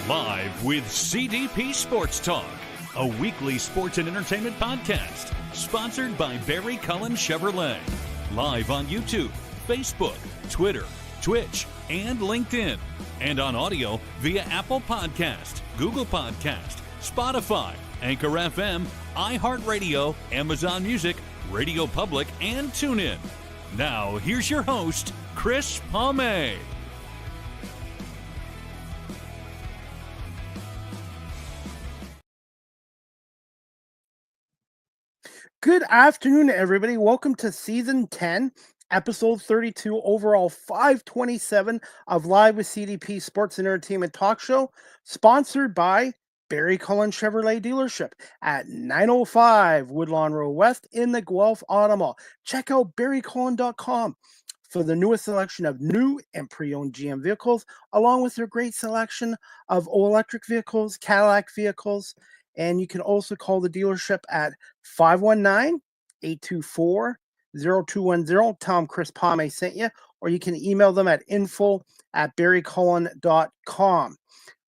Live with CDP Sports Talk, a weekly sports and entertainment podcast sponsored by Barry Cullen Chevrolet. Live on YouTube, Facebook, Twitter, Twitch, and LinkedIn. And on audio via Apple Podcast, Google Podcast, Spotify, Anchor FM, iHeartRadio, Amazon Music, Radio Public, and TuneIn. Now, here's your host, Chris Palme. Good afternoon, everybody. Welcome to Season 10, Episode 32, overall 527 of Live with CDP Sports and Entertainment Talk Show, sponsored by Barry Cullen Chevrolet Dealership at 905 Woodlawn Road West in the Guelph Auto Mall. Check out barrycullen.com for the newest selection of new and pre-owned GM vehicles, along with their great selection of all-electric vehicles, Cadillac vehicles. And you can also call the dealership at 519-824-0210. Tell them Chris Palme sent you. Or you can email them at info@barrycullen.com.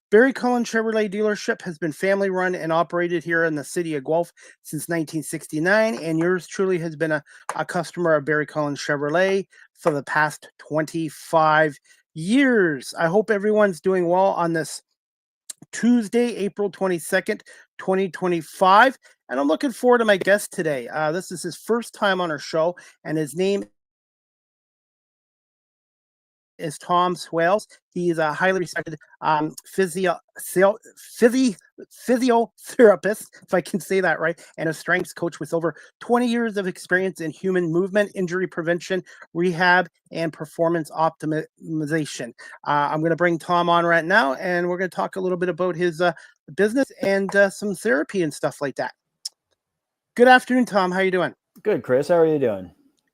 Barry Cullen Chevrolet Dealership has been family run and operated here in the city of Guelph since 1969. And yours truly has been a customer of Barry Cullen Chevrolet for the past 25 years. I hope everyone's doing well on this Tuesday, April 22nd, 2025. And I'm looking forward to my guest today. This is his first time on our show, and his name is Tom Swales. He is a highly respected physiotherapist, if I can say that right, and a strength coach with over 20 years of experience in human movement, injury prevention, rehab, and performance optimization. I'm going to bring Tom on right now, and we're going to talk a little bit about his business and some therapy and stuff like that. Good afternoon, Tom. How are you doing? Good, Chris. How are you doing?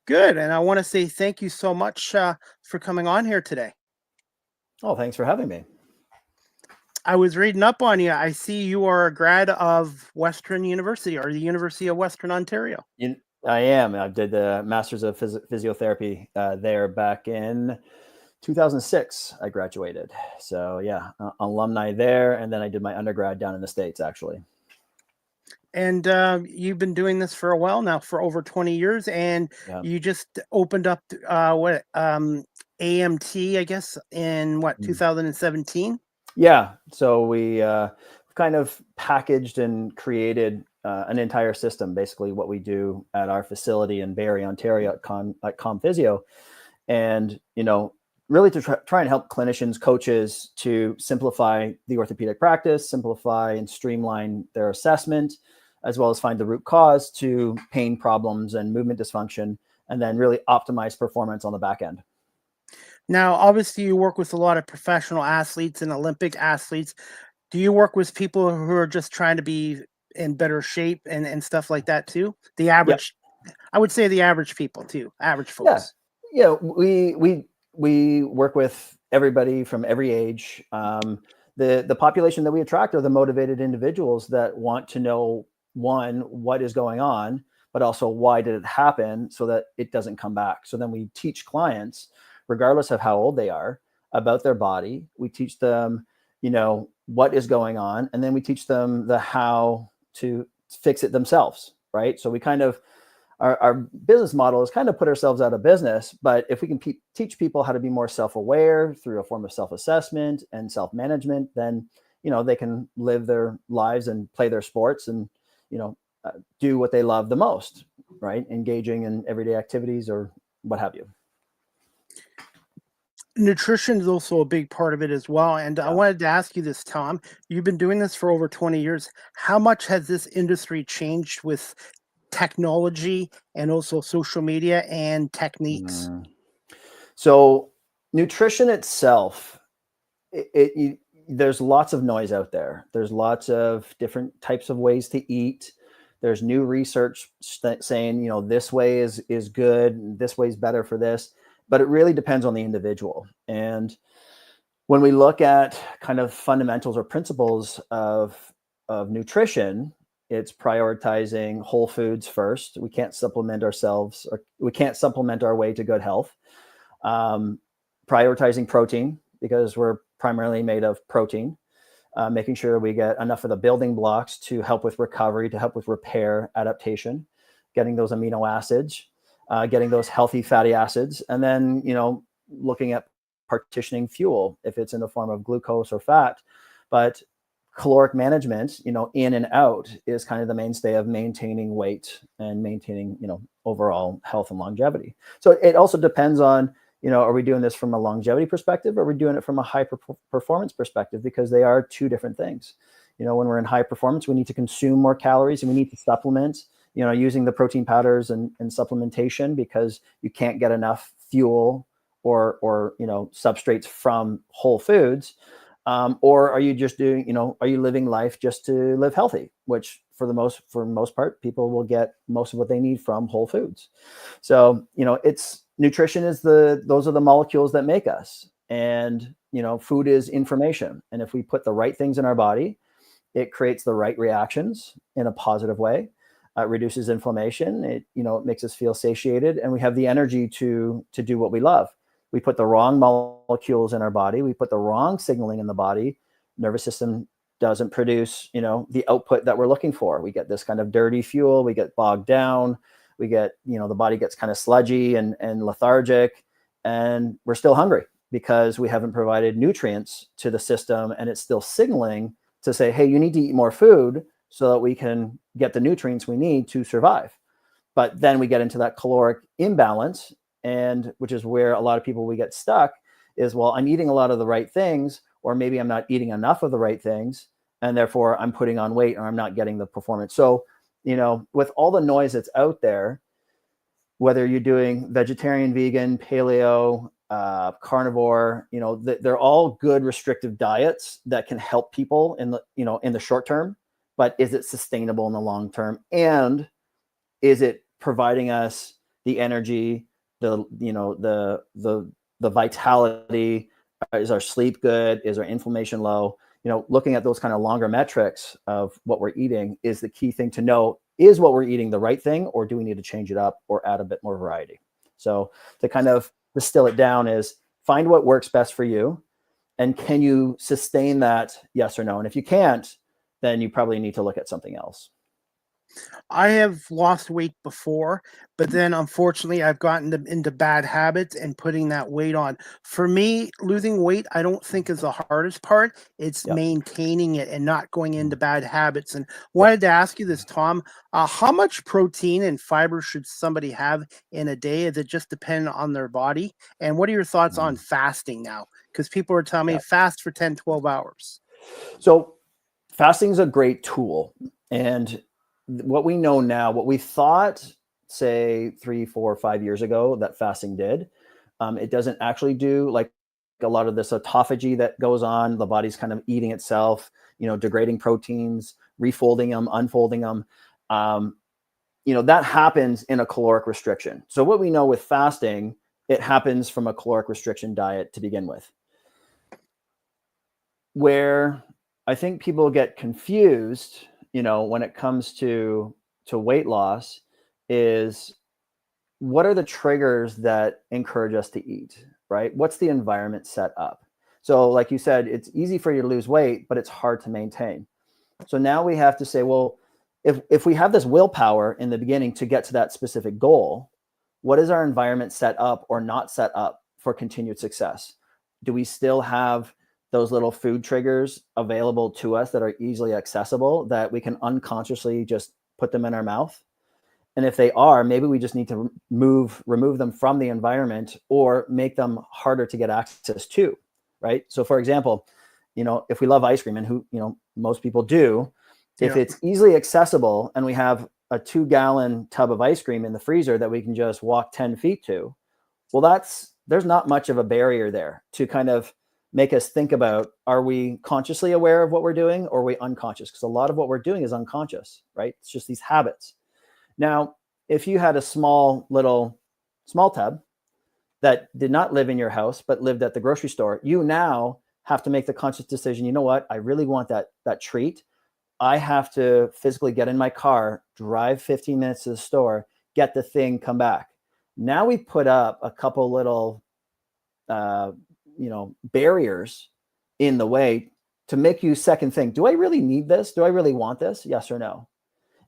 Good. And I want to say thank you so much for coming on here today. Oh, thanks for having me. I was reading up on you. I see you are a grad of Western University, or the University of Western Ontario. I am. I did the Masters of Physiotherapy there back in 2006. I graduated. So yeah, alumni there. And then I did my undergrad down in the States, actually. And you've been doing this for a while now, for over 20 years. And you just opened up AMT, I guess, in 2017? Yeah. So we kind of packaged and created an entire system, basically what we do at our facility in Barrie, Ontario at COMPHYSIO. And, really to try and help clinicians, coaches to simplify the orthopedic practice, simplify and streamline their assessment, as well as find the root cause to pain problems and movement dysfunction, and then really optimize performance on the back end. Now, obviously, you work with a lot of professional athletes and Olympic athletes. Do you work with people who are just trying to be in better shape and stuff like that too? The average, I would say the average people too, average folks. Yeah, we work with everybody from every age. The population that we attract are the motivated individuals that want to know, one, what is going on, but also why did it happen so that it doesn't come back. So then we teach clients, regardless of how old they are, about their body. We teach them, what is going on, and then we teach them the how to fix it themselves, right? So we kind of, our business model is kind of put ourselves out of business, but if we can teach people how to be more self-aware through a form of self-assessment and self-management, then, they can live their lives and play their sports and, do what they love the most, right? Engaging in everyday activities or what have you. Nutrition is also a big part of it as well. And I wanted to ask you this, Tom. You've been doing this for over 20 years. How much has this industry changed with technology and also social media and techniques? So nutrition itself, there's lots of noise out there. There's lots of different types of ways to eat. There's new research saying, this way is good, this way is better for this, but it really depends on the individual. And when we look at kind of fundamentals or principles of nutrition, it's prioritizing whole foods first. We can't supplement ourselves, or we can't supplement our way to good health. Prioritizing protein, because we're primarily made of protein. making sure we get enough of the building blocks to help with recovery, to help with repair, adaptation, getting those amino acids, getting those healthy fatty acids, and then, looking at partitioning fuel if it's in the form of glucose or fat. But caloric management, in and out, is kind of the mainstay of maintaining weight and maintaining, overall health and longevity. So it also depends on, are we doing this from a longevity perspective, or are we doing it from a high performance perspective? Because they are two different things. When we're in high performance, we need to consume more calories and we need to supplement, using the protein powders and supplementation, because you can't get enough fuel or substrates from whole foods. Or are you just doing, are you living life just to live healthy, which for the most part, people will get most of what they need from whole foods. So, nutrition is those are the molecules that make us, and, food is information. And if we put the right things in our body, it creates the right reactions in a positive way. It reduces inflammation. It makes us feel satiated, and we have the energy to do what we love. We put the wrong molecules in our body. We put the wrong signaling in the body. Nervous system doesn't produce, the output that we're looking for. We get this kind of dirty fuel. We get bogged down. We get, the body gets kind of sludgy and lethargic, and we're still hungry because we haven't provided nutrients to the system, and it's still signaling to say, hey, you need to eat more food so that we can get the nutrients we need to survive. But then we get into that caloric imbalance, and which is where a lot of people, we get stuck is, well, I'm eating a lot of the right things, or maybe I'm not eating enough of the right things, and therefore I'm putting on weight, or I'm not getting the performance. So, with all the noise that's out there, whether you're doing vegetarian, vegan, paleo, carnivore, they're all good restrictive diets that can help people in the short term, but is it sustainable in the long term? And is it providing us the energy, the vitality? Is our sleep good? Is our inflammation low? Looking at those kind of longer metrics of what we're eating is the key thing to know. Is what we're eating the right thing, or do we need to change it up or add a bit more variety? So to kind of distill it down is find what works best for you, and can you sustain that? Yes or no. And if you can't, then you probably need to look at something else. I have lost weight before, but then unfortunately I've gotten into bad habits and putting that weight on. For me, losing weight, I don't think is the hardest part. It's Yep. maintaining it and not going into bad habits. And wanted to ask you this, Tom, how much protein and fiber should somebody have in a day? Is it just dependent on their body? And what are your thoughts on fasting now? Because people are telling me Yep. fast for 10, 12 hours. So fasting is a great tool. And what we know now, what we thought, say 3, 4, 5 years ago that fasting did, it doesn't actually do, like a lot of this autophagy that goes on. The body's kind of eating itself, degrading proteins, refolding them, unfolding them. That happens in a caloric restriction. So what we know with fasting, it happens from a caloric restriction diet to begin with. Where I think people get confused, when it comes to weight loss, is what are the triggers that encourage us to eat, right? What's the environment set up? So like you said, it's easy for you to lose weight, but it's hard to maintain. So now we have to say, well, if we have this willpower in the beginning to get to that specific goal, what is our environment set up or not set up for continued success? Do we still have those little food triggers available to us that are easily accessible, that we can unconsciously just put them in our mouth? And if they are, maybe we just need to remove them from the environment, or make them harder to get access to, right? So for example, if we love ice cream, and most people do, if it's easily accessible and we have a 2-gallon tub of ice cream in the freezer that we can just walk 10 feet to, well, there's not much of a barrier there to kind of make us think about, are we consciously aware of what we're doing, or are we unconscious? Because a lot of what we're doing is unconscious, right? It's just these habits. Now, if you had a small tub that did not live in your house, but lived at the grocery store, you now have to make the conscious decision, you know what, I really want that treat. I have to physically get in my car, drive 15 minutes to the store, get the thing, come back. Now we put up a couple little, barriers in the way to make you second think, do I really need this? Do I really want this? Yes or no?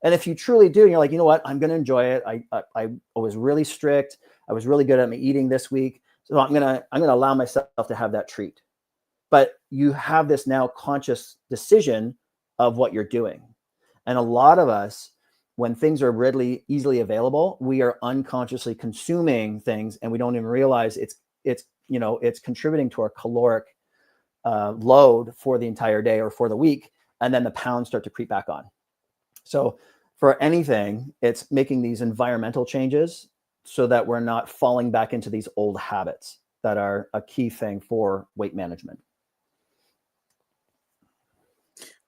And if you truly do, and you're like, you know what, I'm going to enjoy it. I was really strict. I was really good at my eating this week. So I'm going to allow myself to have that treat. But you have this now conscious decision of what you're doing. And a lot of us, when things are readily, easily available, we are unconsciously consuming things, and we don't even realize it's contributing to our caloric load for the entire day or for the week. And then the pounds start to creep back on. So for anything, it's making these environmental changes so that we're not falling back into these old habits that are a key thing for weight management.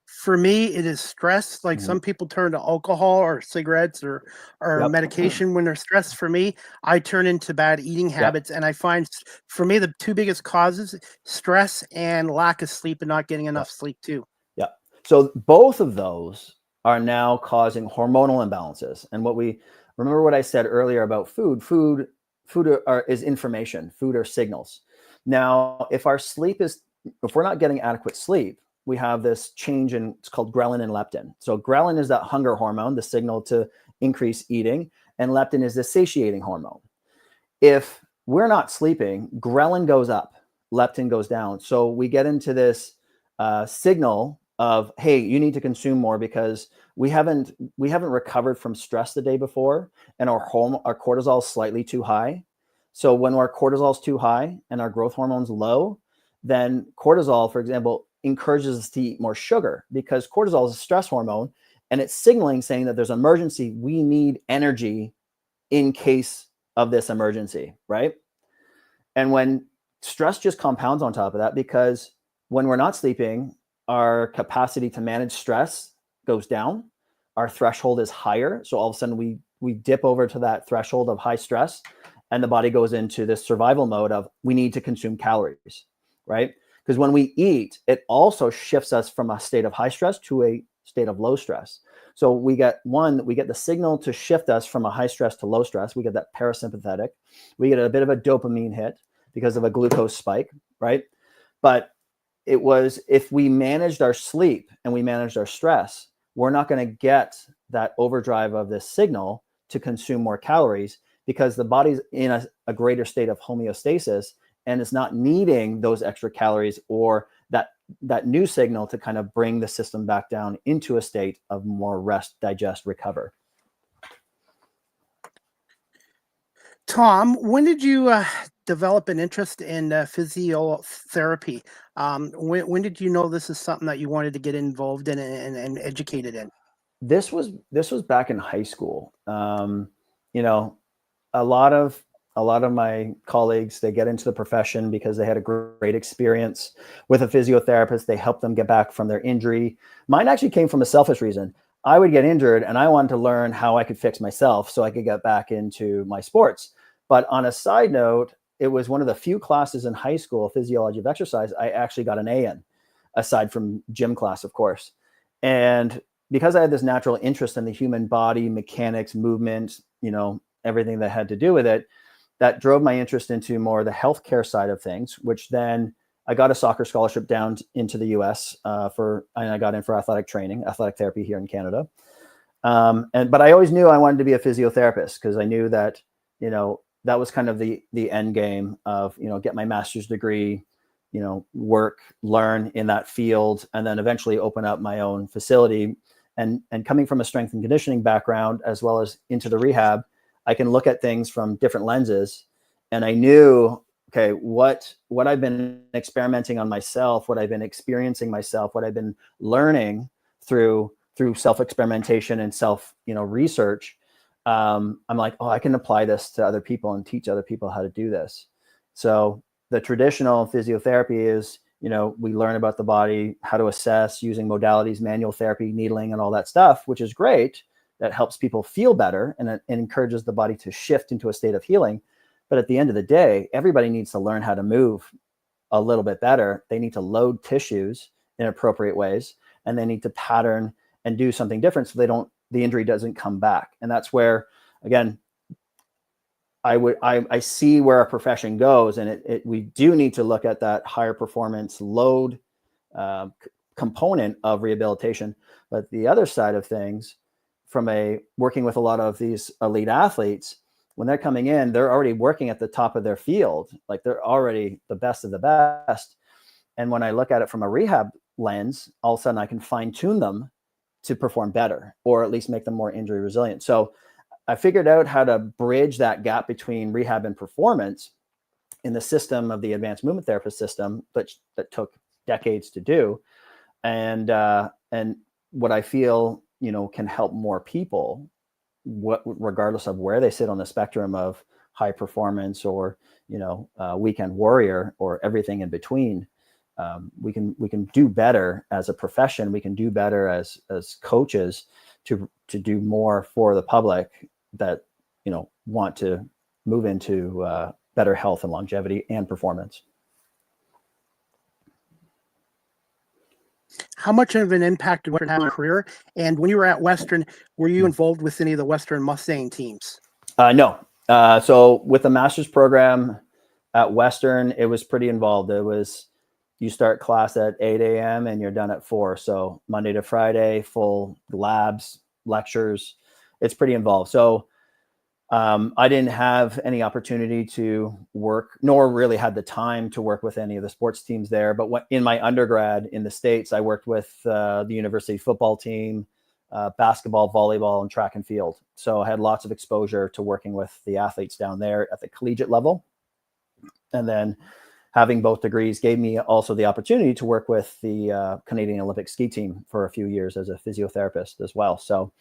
For me, it is stress. Like some people turn to alcohol or cigarettes or Yep. medication when they're stressed. For me, I turn into bad eating habits. And I find for me, the two biggest causes, stress and lack of sleep and not getting enough sleep too. Yeah. So both of those are now causing hormonal imbalances. And remember what I said earlier about food is information, food are signals. Now, if we're not getting adequate sleep, we have this change in, it's called ghrelin and leptin. So ghrelin is that hunger hormone, the signal to increase eating, and leptin is the satiating hormone. If we're not sleeping, ghrelin goes up, leptin goes down. So we get into this signal of, hey, you need to consume more because we haven't recovered from stress the day before, and our cortisol is slightly too high. So when our cortisol is too high and our growth hormone's low, then cortisol, for example, encourages us to eat more sugar, because cortisol is a stress hormone, and it's signaling, saying that there's an emergency. We need energy in case of this emergency, right? And when stress just compounds on top of that, because when we're not sleeping, our capacity to manage stress goes down. Our threshold is higher. So all of a sudden we dip over to that threshold of high stress, and the body goes into this survival mode of, we need to consume calories, right? Because when we eat, it also shifts us from a state of high stress to a state of low stress. So we get the signal to shift us from a high stress to low stress. We get that parasympathetic. We get a bit of a dopamine hit because of a glucose spike, right? But if we managed our sleep and we managed our stress, we're not going to get that overdrive of this signal to consume more calories, because the body's in a greater state of homeostasis, and it's not needing those extra calories or that new signal to kind of bring the system back down into a state of more rest, digest, recover. Tom, when did you develop an interest in physiotherapy? When did you know this is something that you wanted to get involved in and educated in? This was back in high school. A lot of my colleagues, they get into the profession because they had a great experience with a physiotherapist. They helped them get back from their injury. Mine actually came from a selfish reason. I would get injured and I wanted to learn how I could fix myself so I could get back into my sports. But on a side note, it was one of the few classes in high school, physiology of exercise, I actually got an A in, aside from gym class, of course. And because I had this natural interest in the human body, mechanics, movement, everything that had to do with it, that drove my interest into more the healthcare side of things, which then I got a soccer scholarship down into the US and I got in for athletic training, athletic therapy here in Canada. But I always knew I wanted to be a physiotherapist, because I knew that, that was kind of the end game of, get my master's degree, work, learn in that field, and then eventually open up my own facility. And coming from a strength and conditioning background, as well as into the rehab, I can look at things from different lenses. And I knew, okay, what I've been experimenting on myself, what I've been experiencing myself, what I've been learning through self-experimentation and research, I'm like, I can apply this to other people and teach other people how to do this. So the traditional physiotherapy is, we learn about the body, how to assess using modalities, manual therapy, needling, and all that stuff, which is great. That helps people feel better and it encourages the body to shift into a state of healing. But at the end of the day, everybody needs to learn how to move a little bit better. They need to load tissues in appropriate ways, and they need to pattern and do something different so the injury doesn't come back. And that's where, again, I see where our profession goes, and we do need to look at that higher performance load component of rehabilitation. But the other side of things, from working with a lot of these elite athletes, when they're coming in, they're already working at the top of their field. Like they're already the best of the best. And when I look at it from a rehab lens, all of a sudden I can fine tune them to perform better, or at least make them more injury resilient. So I figured out how to bridge that gap between rehab and performance in the system of the advanced movement therapist system, that took decades to do. And what I feel, can help more people, regardless of where they sit on the spectrum of high performance or, weekend warrior or everything in between. We can do better as a profession. We can do better as coaches to do more for the public that, want to move into better health and longevity and performance. How much of an impact did Western have on your career? And when you were at Western, were you involved with any of the Western Mustang teams? No. So with the master's program at Western, it was pretty involved. It was, you start class at 8 a.m. and you're done at 4. So Monday to Friday, full labs, lectures. It's pretty involved. So I didn't have any opportunity to work, nor really had the time to work with any of the sports teams there. But in my undergrad in the States, I worked with the university football team, basketball, volleyball, and track and field. So I had lots of exposure to working with the athletes down there at the collegiate level. And then having both degrees gave me also the opportunity to work with the Canadian Olympic ski team for a few years as a physiotherapist as well. So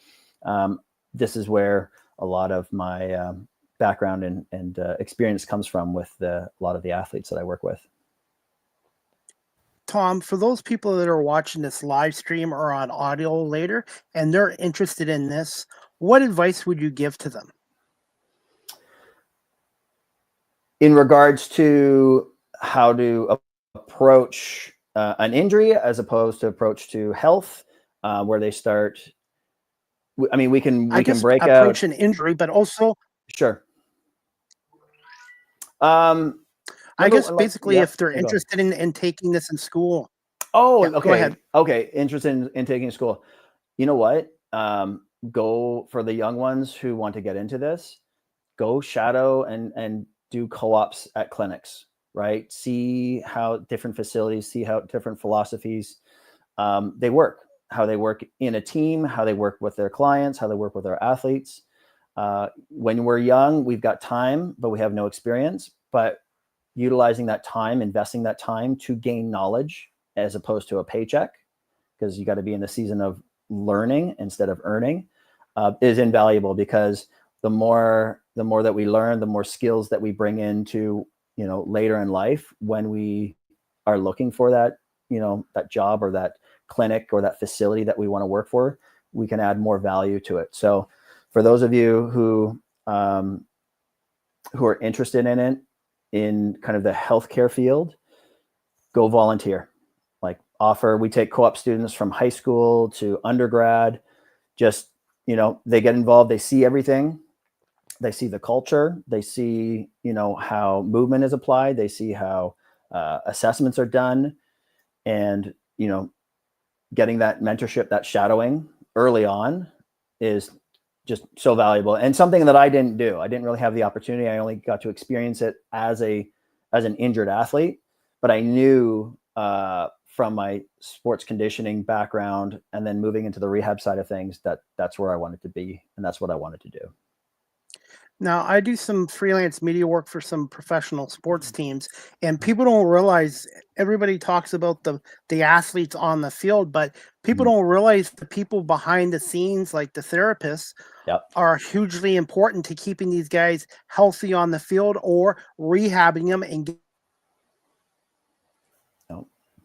this is where a lot of my background and experience comes from with a lot of the athletes that I work with. Tom, for those people that are watching this live stream or on audio later, and they're interested in this, what advice would you give to them? In regards to how to approach an injury as opposed to approach to health, where they start. I mean, we can break out approach an injury, but also sure. I guess basically if they're interested in taking this in school. Oh, yeah, okay. Go ahead. Okay. Interested in taking school. You know what? Go for the young ones who want to get into this, go shadow and do co-ops at clinics, right? See how different facilities, see how different philosophies they work, how they work in a team, how they work with their clients, how they work with their athletes. When we're young, we've got time, but we have no experience. But utilizing that time, investing that time to gain knowledge as opposed to a paycheck, because you got to be in the season of learning instead of earning, is invaluable, because the more that we learn, the more skills that we bring into, later in life when we are looking for that, that job or that clinic or that facility that we want to work for, we can add more value to it. So for those of you who are interested in it, in kind of the healthcare field, go volunteer. We take co-op students from high school to undergrad. Just, they get involved, they see everything. They see the culture, they see, how movement is applied, they see how assessments are done, and, getting that mentorship, that shadowing early on is just so valuable, and something that I didn't do. I didn't really have the opportunity. I only got to experience it as an injured athlete, but I knew from my sports conditioning background and then moving into the rehab side of things that's where I wanted to be, and that's what I wanted to do. Now, I do some freelance media work for some professional sports teams, and people don't realize, everybody talks about the athletes on the field, but people don't realize the people behind the scenes, like the therapists, are hugely important to keeping these guys healthy on the field or rehabbing them and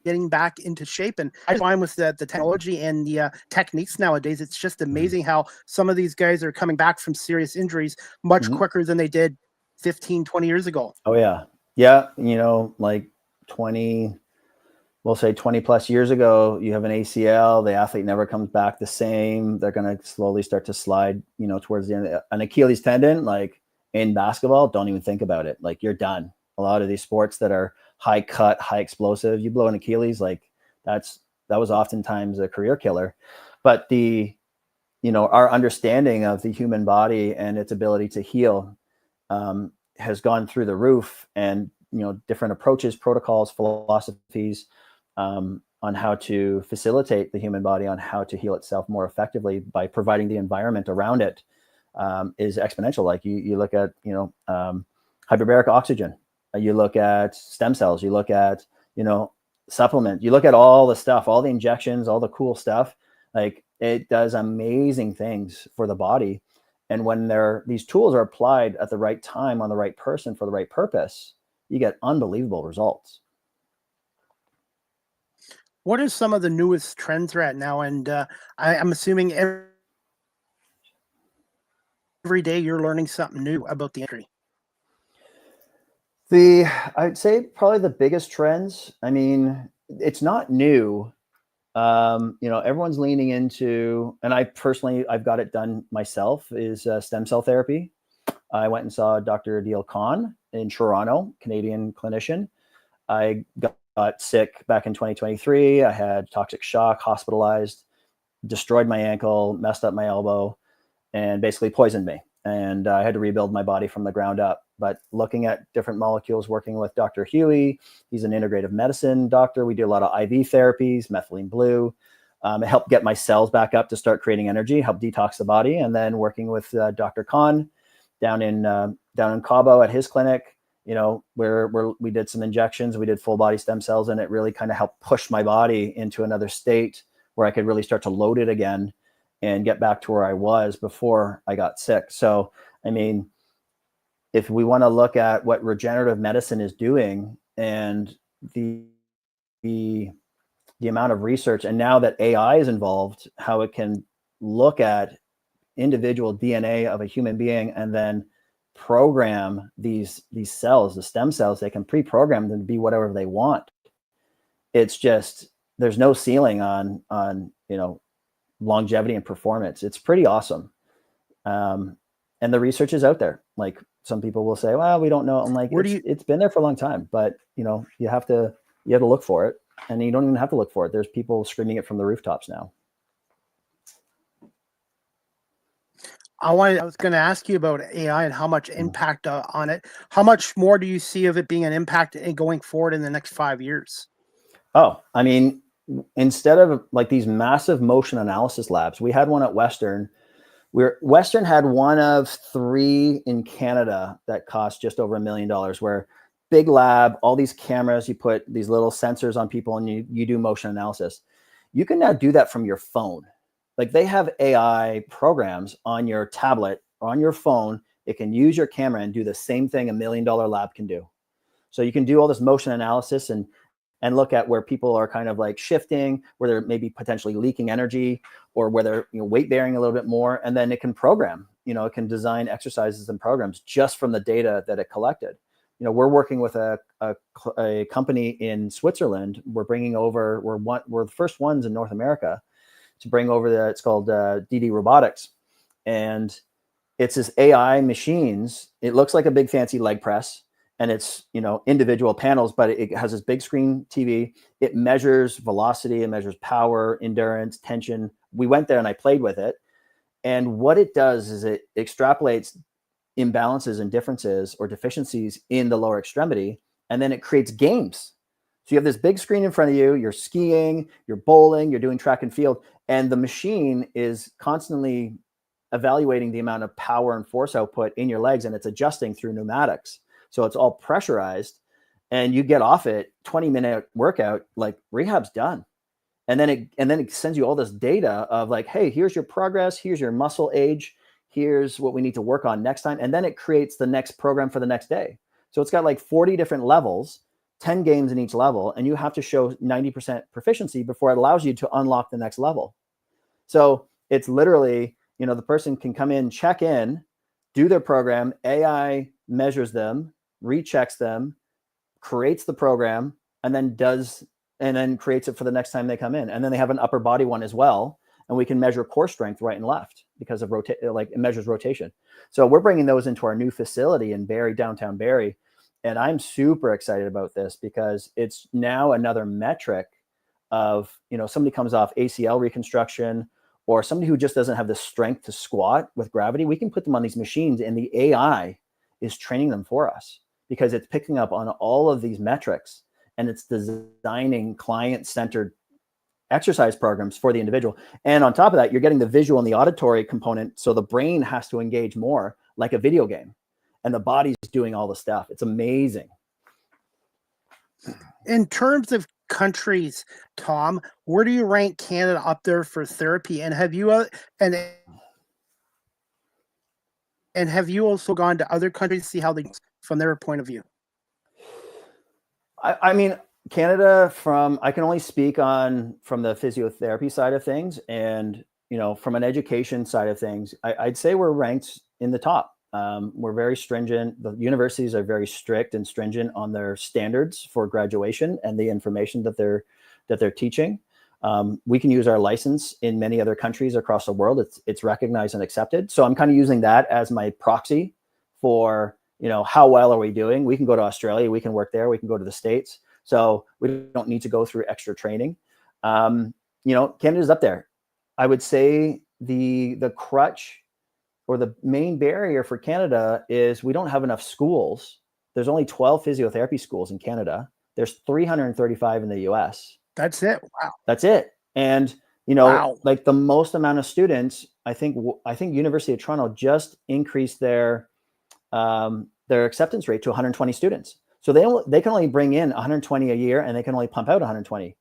getting back into shape. And I find with the technology and the techniques nowadays, it's just amazing how some of these guys are coming back from serious injuries much quicker than they did 15, 20 years ago. Oh yeah. Yeah. Like 20 plus years ago, you have an ACL, the athlete never comes back the same. They're going to slowly start to slide, towards the end. An Achilles tendon, like in basketball, don't even think about it. Like, you're done. A lot of these sports that are high cut, high explosive, you blow an Achilles, like that's That was oftentimes a career killer. But our understanding of the human body and its ability to heal has gone through the roof, and different approaches, protocols, philosophies on how to facilitate the human body on how to heal itself more effectively by providing the environment around it is exponential. Like you look at hyperbaric oxygen, you look at stem cells, you look at supplement, you look at all the stuff, all the injections, all the cool stuff. Like, it does amazing things for the body. And when these tools are applied at the right time on the right person for the right purpose, you get unbelievable results. What are some of the newest trends we're at now? And I'm assuming every day you're learning something new about the industry. I'd say probably the biggest trends, I mean, it's not new. Everyone's leaning into, and I've got it done myself, is stem cell therapy. I went and saw Dr. Adil Khan in Toronto, Canadian clinician. I got sick back in 2023. I had toxic shock, hospitalized, destroyed my ankle, messed up my elbow, and basically poisoned me. And I had to rebuild my body from the ground up. But looking at different molecules, working with Dr. Huey, he's an integrative medicine doctor. We do a lot of IV therapies, methylene blue. It helped get my cells back up to start creating energy, help detox the body. And then working with Dr. Khan down in Cabo at his clinic, where we did some injections, we did full body stem cells, and it really kind of helped push my body into another state where I could really start to load it again and get back to where I was before I got sick. So, I mean, if we want to look at what regenerative medicine is doing and the amount of research, and now that AI is involved, how it can look at individual DNA of a human being and then program these cells, the stem cells, they can pre-program them to be whatever they want. It's just, there's no ceiling on longevity and performance. It's pretty awesome. And the research is out there. Like, some people will say, well, we don't know. I'm like, it's been there for a long time, but you have to look for it, and you don't even have to look for it. There's people screaming it from the rooftops now. I was going to ask you about AI and how much impact on it. How much more do you see of it being an impact going forward in the next 5 years? Oh, I mean, instead of like these massive motion analysis labs, we had one at Western. Western had one of 3 in Canada that cost just over $1 million, where big lab, all these cameras, you put these little sensors on people, and you do motion analysis. You can now do that from your phone. Like, they have AI programs on your tablet or on your phone. It can use your camera and do the same thing $1 million lab can do. So you can do all this motion analysis and look at where people are kind of like shifting, where they're maybe potentially leaking energy, or where they're weight bearing a little bit more. And then it can program, it can design exercises and programs just from the data that it collected. We're working with a company in Switzerland. We're the first ones in North America to bring over it's called DD Robotics. And it's this AI machines. It looks like a big fancy leg press, and it's, individual panels, but it has this big screen TV. It measures velocity, it measures power, endurance, tension. We went there and I played with it. And what it does is it extrapolates imbalances and differences or deficiencies in the lower extremity, and then it creates games. So you have this big screen in front of you, you're skiing, you're bowling, you're doing track and field, and the machine is constantly evaluating the amount of power and force output in your legs, and it's adjusting through pneumatics. So it's all pressurized, and you get off it, 20-minute workout, like, rehab's done. And then it sends you all this data of like, hey, here's your progress, here's your muscle age, here's what we need to work on next time. And then it creates the next program for the next day. So it's got like 40 different levels, 10 games in each level, and you have to show 90% proficiency before it allows you to unlock the next level. So it's literally, the person can come in, check in, do their program, AI measures them, rechecks them, creates the program, and then creates it for the next time they come in. And then they have an upper body one as well. And we can measure core strength right and left because of it measures rotation. So we're bringing those into our new facility in downtown Barrie. And I'm super excited about this because it's now another metric of, somebody comes off ACL reconstruction, or somebody who just doesn't have the strength to squat with gravity, we can put them on these machines and the AI is training them for us because it's picking up on all of these metrics and it's designing client-centered exercise programs for the individual. And on top of that, you're getting the visual and the auditory component. So the brain has to engage more like a video game and the body's doing all the stuff. It's amazing. In terms of countries, Tom, where do you rank Canada up there for therapy? And have you have you also gone to other countries to see how they from their point of view? I mean, Canada, I can only speak from the physiotherapy side of things, and from an education side of things, I'd say we're ranked in the top. We're very stringent. The universities are very strict and stringent on their standards for graduation and the information that they're teaching. We can use our license in many other countries across the world. It's recognized and accepted. So I'm kind of using that as my proxy for, how well are we doing? We can go to Australia, we can work there, we can go to the States. So we don't need to go through extra training. Canada's up there. I would say the crutch or the main barrier for Canada is we don't have enough schools. There's only 12 physiotherapy schools in Canada. There's 335 in the US. That's it. Wow. That's it. And, wow. Like the most amount of students, I think University of Toronto just increased their acceptance rate to 120 students. So they can only bring in 120 a year and they can only pump out 120.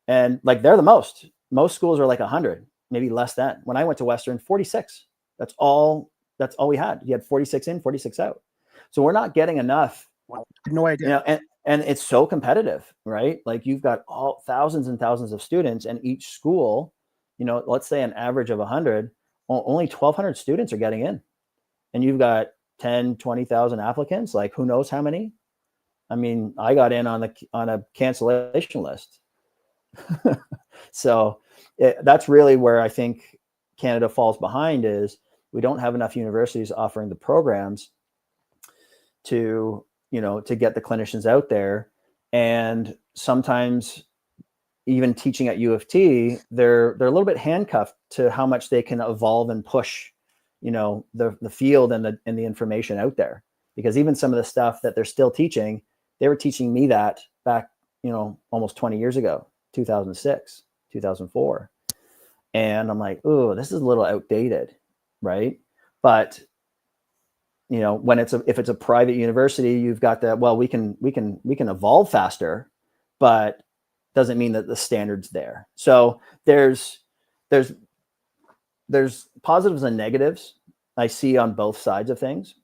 And like, they're the most schools are like 100, maybe less than. When I went to Western, 46. That's all we had. You had 46 in, 46 out. So we're not getting enough. Wow. No idea. And it's so competitive, right? Like you've got thousands and thousands of students, and each school, let's say an average of 100, only 1,200 students are getting in. And you've got 10, 20,000 applicants, like who knows how many? I mean, I got in on a cancellation list. So that's really where I think Canada falls behind, is we don't have enough universities offering the programs to get the clinicians out there. And sometimes even teaching at U of T, they're a little bit handcuffed to how much they can evolve and push, the field and the information out there. Because even some of the stuff that they're still teaching, they were teaching me that back, almost 20 years ago, 2006, 2004. And I'm like, oh, this is a little outdated, right? But if it's a private university, you've got that. Well, we can evolve faster, but doesn't mean that the standard's there. So there's positives and negatives I see on both sides of things.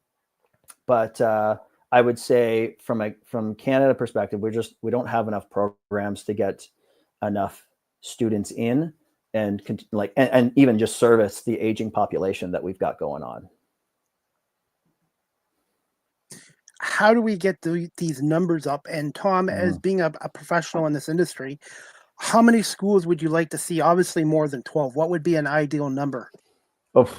But I would say from Canada perspective, we don't have enough programs to get enough students in and even just service the aging population that we've got going on. How do we get these numbers up? And Tom, as being a professional in this industry, how many schools would you like to see? Obviously more than 12. What would be an ideal number? Oh,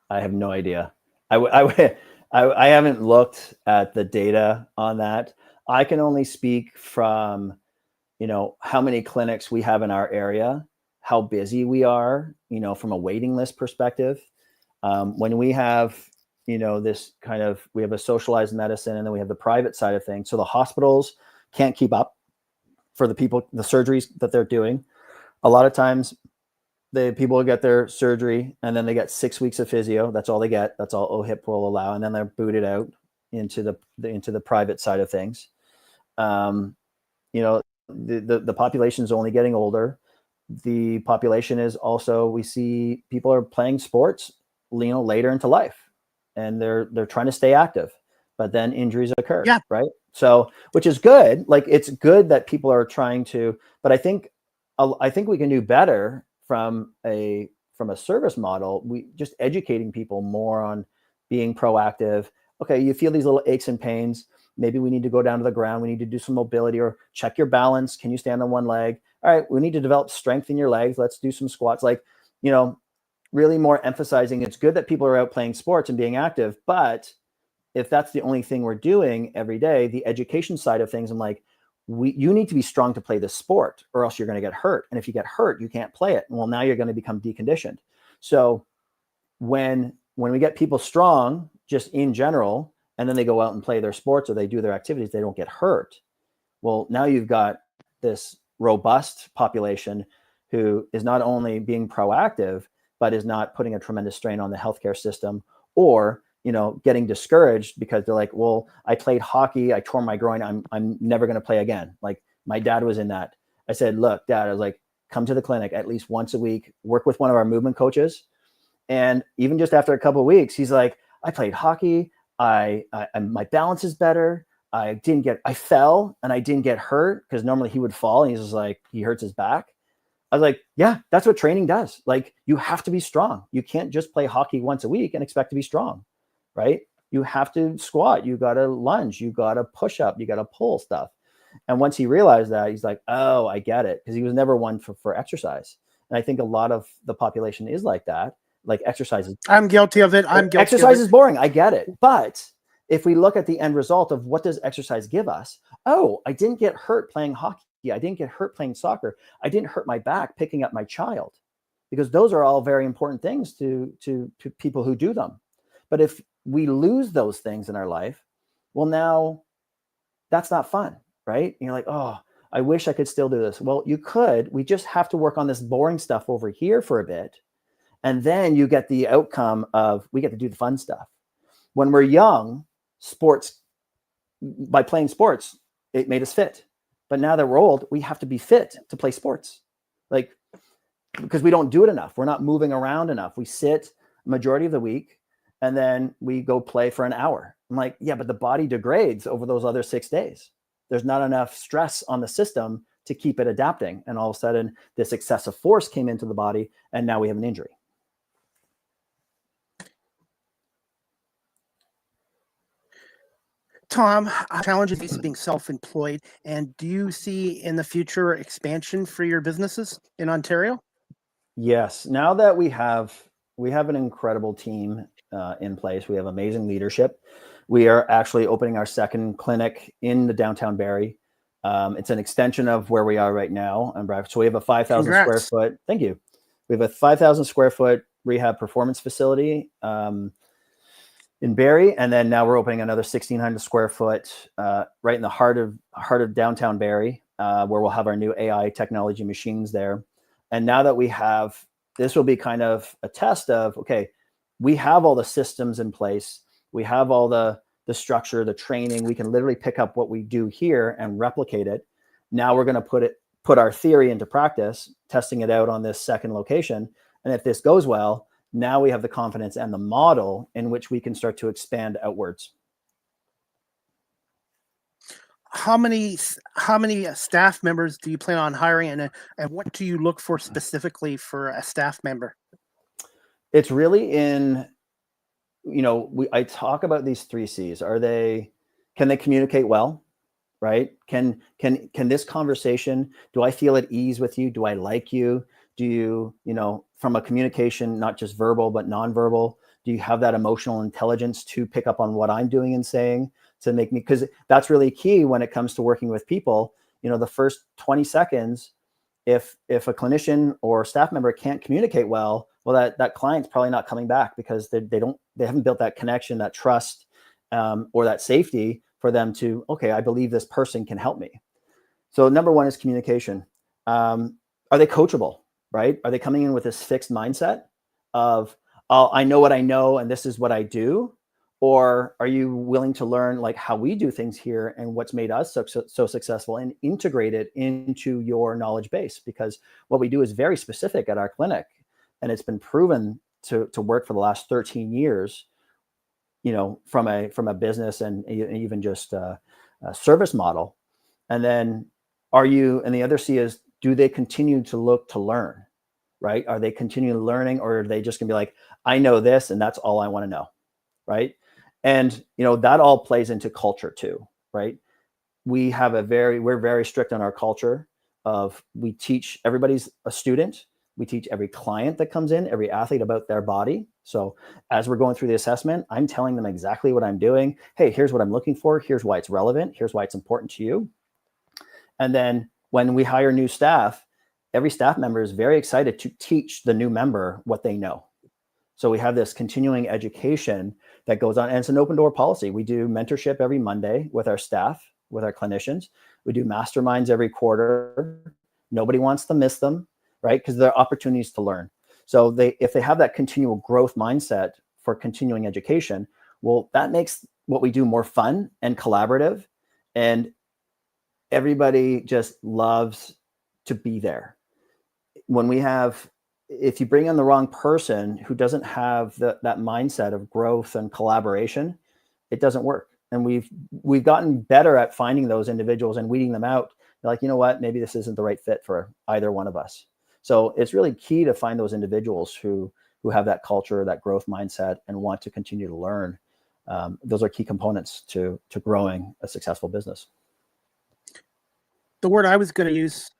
I have no idea. I haven't looked at the data on that. I can only speak from, how many clinics we have in our area, how busy we are, from a waiting list perspective. When we have, we have a socialized medicine, and then we have the private side of things. So the hospitals can't keep up for the surgeries that they're doing. A lot of times the people get their surgery and then they get 6 weeks of physio. That's all they get. That's all OHIP will allow. And then they're booted out into the private side of things. The population is only getting older. The population is also, we see people are playing sports, later into life, and they're trying to stay active, but then injuries occur. Yeah. Right. So, which is good. Like, it's good that people are trying to, but I think we can do better from a service model. We just educating people more on being proactive. Okay, you feel these little aches and pains. Maybe we need to go down to the ground. We need to do some mobility, or check your balance. Can you stand on one leg? All right, we need to develop strength in your legs. Let's do some squats. Really more emphasizing, it's good that people are out playing sports and being active, but if that's the only thing we're doing every day, the education side of things, I'm like, you need to be strong to play this sport, or else you're going to get hurt. And if you get hurt, you can't play it. Well, now you're going to become deconditioned. So when we get people strong, just in general, and then they go out and play their sports or they do their activities, they don't get hurt. Well, now you've got this robust population who is not only being proactive, but is not putting a tremendous strain on the healthcare system, or, you know, getting discouraged because they're like, well, I played hockey, I tore my groin, I'm never going to play again. Like my dad was in that. I said, look, Dad, I was like, come to the clinic at least once a week, work with one of our movement coaches. And even just after a couple of weeks, he's like, I played hockey. I my balance is better. I fell and I didn't get hurt, because normally he would fall and he's just like, he hurts his back. I was like, yeah, that's what training does. Like, you have to be strong. You can't just play hockey once a week and expect to be strong, right? You have to squat. You got to lunge. You got to push up. You got to pull stuff. And once he realized that, he's like, oh, I get it. Because he was never one for exercise. And I think a lot of the population is like that. Like, exercise is, I'm guilty of it. Exercise is boring. I get it. But if we look at the end result of what does exercise give us? Oh, I didn't get hurt playing hockey. I didn't get hurt playing soccer. I didn't hurt my back picking up my child, because those are all very important things to people who do them. But if we lose those things in our life, well, now that's not fun, right? And you're like, oh, I wish I could still do this. Well, you could. We just have to work on this boring stuff over here for a bit. And then you get the outcome of, we get to do the fun stuff. When we're young, by playing sports, it made us fit. But now that we're old, we have to be fit to play sports. Like, because we don't do it enough. We're not moving around enough. We sit majority of the week and then we go play for an hour. I'm like, yeah, but the body degrades over those other 6 days. There's not enough stress on the system to keep it adapting. And all of a sudden, this excessive force came into the body, and now we have an injury. Tom, challenges is being self-employed, and do you see in the future expansion for your businesses in Ontario? Yes. Now that we have an incredible team in place. We have amazing leadership. We are actually opening our second clinic in the downtown Barrie. It's an extension of where we are right now. So we have a 5,000 square foot. Thank you. We have a 5,000 square foot rehab performance facility in Barrie, and then now we're opening another 1,600 square foot right in the heart of downtown Barrie, where we'll have our new AI technology machines there. And now that we have, this will be kind of a test of, okay, we have all the systems in place, we have all the structure, the training. We can literally pick up what we do here and replicate it. Now we're going to put our theory into practice, testing it out on this second location. And if this goes well, now we have the confidence and the model in which we can start to expand outwards. How many staff members do you plan on hiring, and what do you look for specifically for a staff member? It's really in, I talk about these 3 C's. Can they communicate well, right? Can this conversation, do I feel at ease with you? Do I like you? Do you, from a communication, not just verbal, but nonverbal, do you have that emotional intelligence to pick up on what I'm doing and saying to make me, because that's really key when it comes to working with people. The first 20 seconds, if a clinician or staff member can't communicate well, that client's probably not coming back, because they haven't built that connection, that trust, or that safety for them to, okay, I believe this person can help me. So number 1 is communication. Are they coachable, right? Are they coming in with this fixed mindset of, oh, I know what I know and this is what I do? Or are you willing to learn like how we do things here and what's made us so successful, and integrate it into your knowledge base? Because what we do is very specific at our clinic, and it's been proven to work for the last 13 years, from a business and even just a service model. And then and the other C is, do they continue to look to learn, right? Are they continually learning, or are they just gonna be like, I know this and that's all I want to know, right? And that all plays into culture too, right? We're very strict on our culture of, we teach, everybody's a student. We teach every client that comes in, every athlete, about their body. So as we're going through the assessment, I'm telling them exactly what I'm doing. Hey, here's what I'm looking for. Here's why it's relevant. Here's why it's important to you. And then when we hire new staff, every staff member is very excited to teach the new member what they know. So we have this continuing education that goes on, and it's an open door policy. We do mentorship every Monday with our staff, with our clinicians. We do masterminds every quarter. Nobody wants to miss them, right? Because they're opportunities to learn. So if they have that continual growth mindset for continuing education, well, that makes what we do more fun and collaborative, and everybody just loves to be there. If you bring in the wrong person who doesn't have that mindset of growth and collaboration, it doesn't work. And we've gotten better at finding those individuals and weeding them out. They're like, you know what, maybe this isn't the right fit for either one of us. So it's really key to find those individuals who have that culture, that growth mindset, and want to continue to learn. Those are key components to growing a successful business. The word I was going to use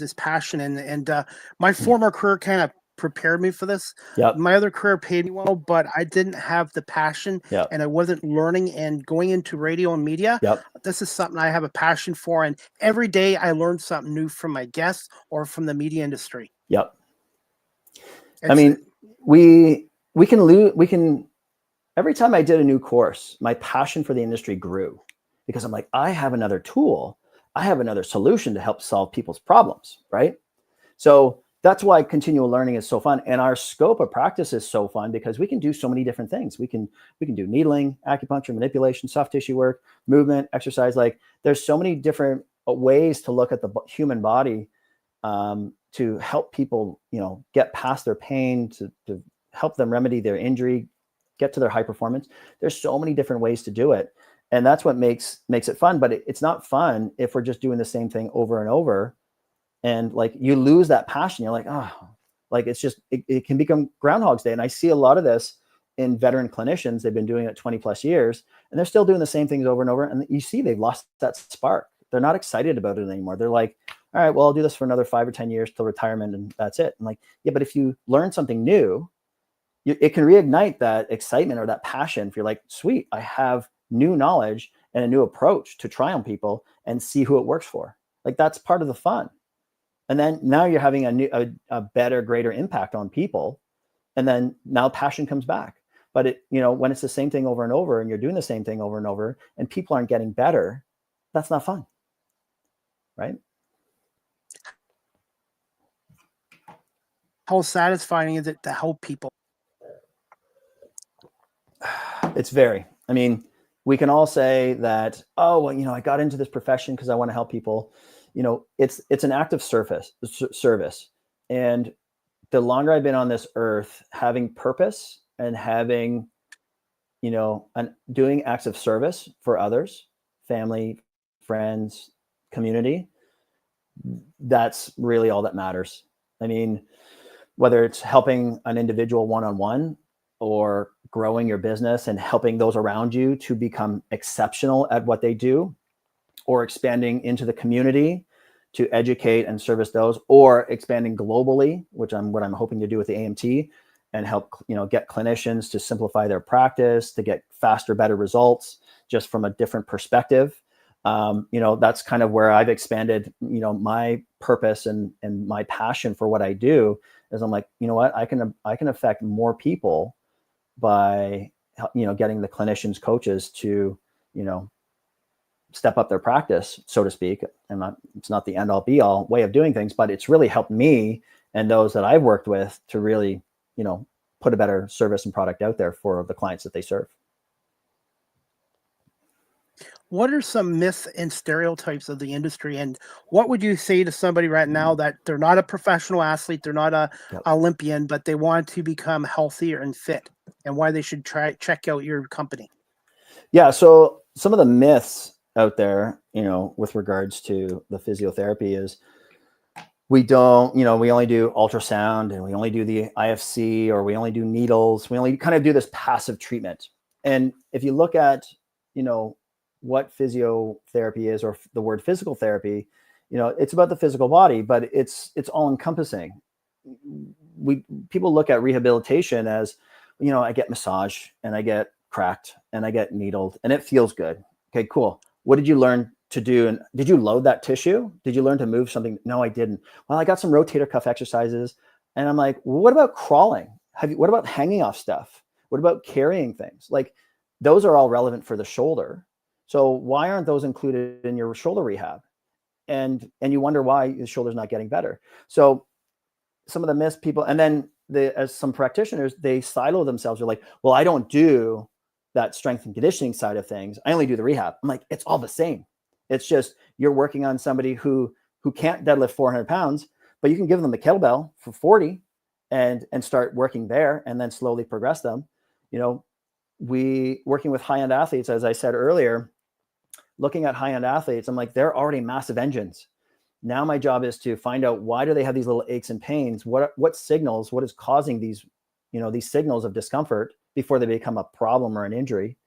is passion, and my former career kind of prepared me for this. Yep. My other career paid me well, but I didn't have the passion, Yep. and I wasn't learning and going into radio and media. Yep. This is something I have a passion for, and every day I learn something new from my guests or from the media industry. Yep. I mean, we can every time I did a new course, my passion for the industry grew, because I'm like, I have another tool, I have another solution to help solve people's problems, right? So that's why continual learning is so fun. And our scope of practice is so fun because we can do so many different things. We can do needling, acupuncture, manipulation, soft tissue work, movement, exercise. Like, there's so many different ways to look at the human body to help people, get past their pain, to help them remedy their injury, get to their high performance. There's so many different ways to do it. And that's what makes it fun. But it's not fun if we're just doing the same thing over and over. And like, you lose that passion. You're like, oh, like, it's just, it can become Groundhog's Day. And I see a lot of this in veteran clinicians. They've been doing it 20 plus years, and they're still doing the same things over and over. And you see, they've lost that spark. They're not excited about it anymore. They're like, all right, well, I'll do this for another 5 or 10 years till retirement, and that's it. I'm like, yeah, but if you learn something new, it can reignite that excitement or that passion. If you're like, sweet, I have new knowledge and a new approach to try on people and see who it works for. Like, that's part of the fun. And then now you're having a better, greater impact on people. And then now passion comes back. But when it's the same thing over and over, and you're doing the same thing over and over, and people aren't getting better, that's not fun, right? How satisfying is it to help people? It's very. I mean, we can all say that, oh, well, I got into this profession because I want to help people. It's an act of service. And the longer I've been on this earth, having purpose and having, and doing acts of service for others, family, friends, community, that's really all that matters. I mean, whether it's helping an individual one-on-one, or growing your business and helping those around you to become exceptional at what they do, or expanding into the community to educate and service those, or expanding globally, what I'm hoping to do with the AMT, and help, get clinicians to simplify their practice, to get faster, better results just from a different perspective. That's kind of where I've expanded, my purpose and my passion for what I do, is I'm like, you know what, I can affect more people by, getting the clinicians, coaches to, step up their practice, so to speak. And it's not the end all be all way of doing things, but it's really helped me and those that I've worked with to really, put a better service and product out there for the clients that they serve. What are some myths and stereotypes of the industry? And what would you say to somebody right now that they're not a professional athlete, they're not a Olympian, but they want to become healthier and fit, and why they should check out your company? Yeah. So some of the myths out there, with regards to the physiotherapy is, we only do ultrasound, and we only do the IFC, or we only do needles. We only kind of do this passive treatment. And if you look at, what physiotherapy is, or the word physical therapy, it's about the physical body, but it's all encompassing. People look at rehabilitation as, I get massage, and I get cracked, and I get needled, and it feels good. Okay, cool. What did you learn to do? And did you load that tissue? Did you learn to move something? No, I didn't. Well, I got some rotator cuff exercises. And I'm like, well, what about crawling? What about hanging off stuff? What about carrying things? Like, those are all relevant for the shoulder. So why aren't those included in your shoulder rehab? And you wonder why the shoulder's not getting better. So some of the myths people, and then as some practitioners, they silo themselves. They're like, well, I don't do that strength and conditioning side of things. I only do the rehab. I'm like, it's all the same. It's just you're working on somebody who can't deadlift 400 pounds, but you can give them the kettlebell for 40 and start working there and then slowly progress them. You know, we working with high-end athletes, as I said earlier, looking at high-end athletes, I'm like, they're already massive engines. Now my job is to find out, why do they have these little aches and pains? What signals, what is causing these, these signals of discomfort before they become a problem or an injury?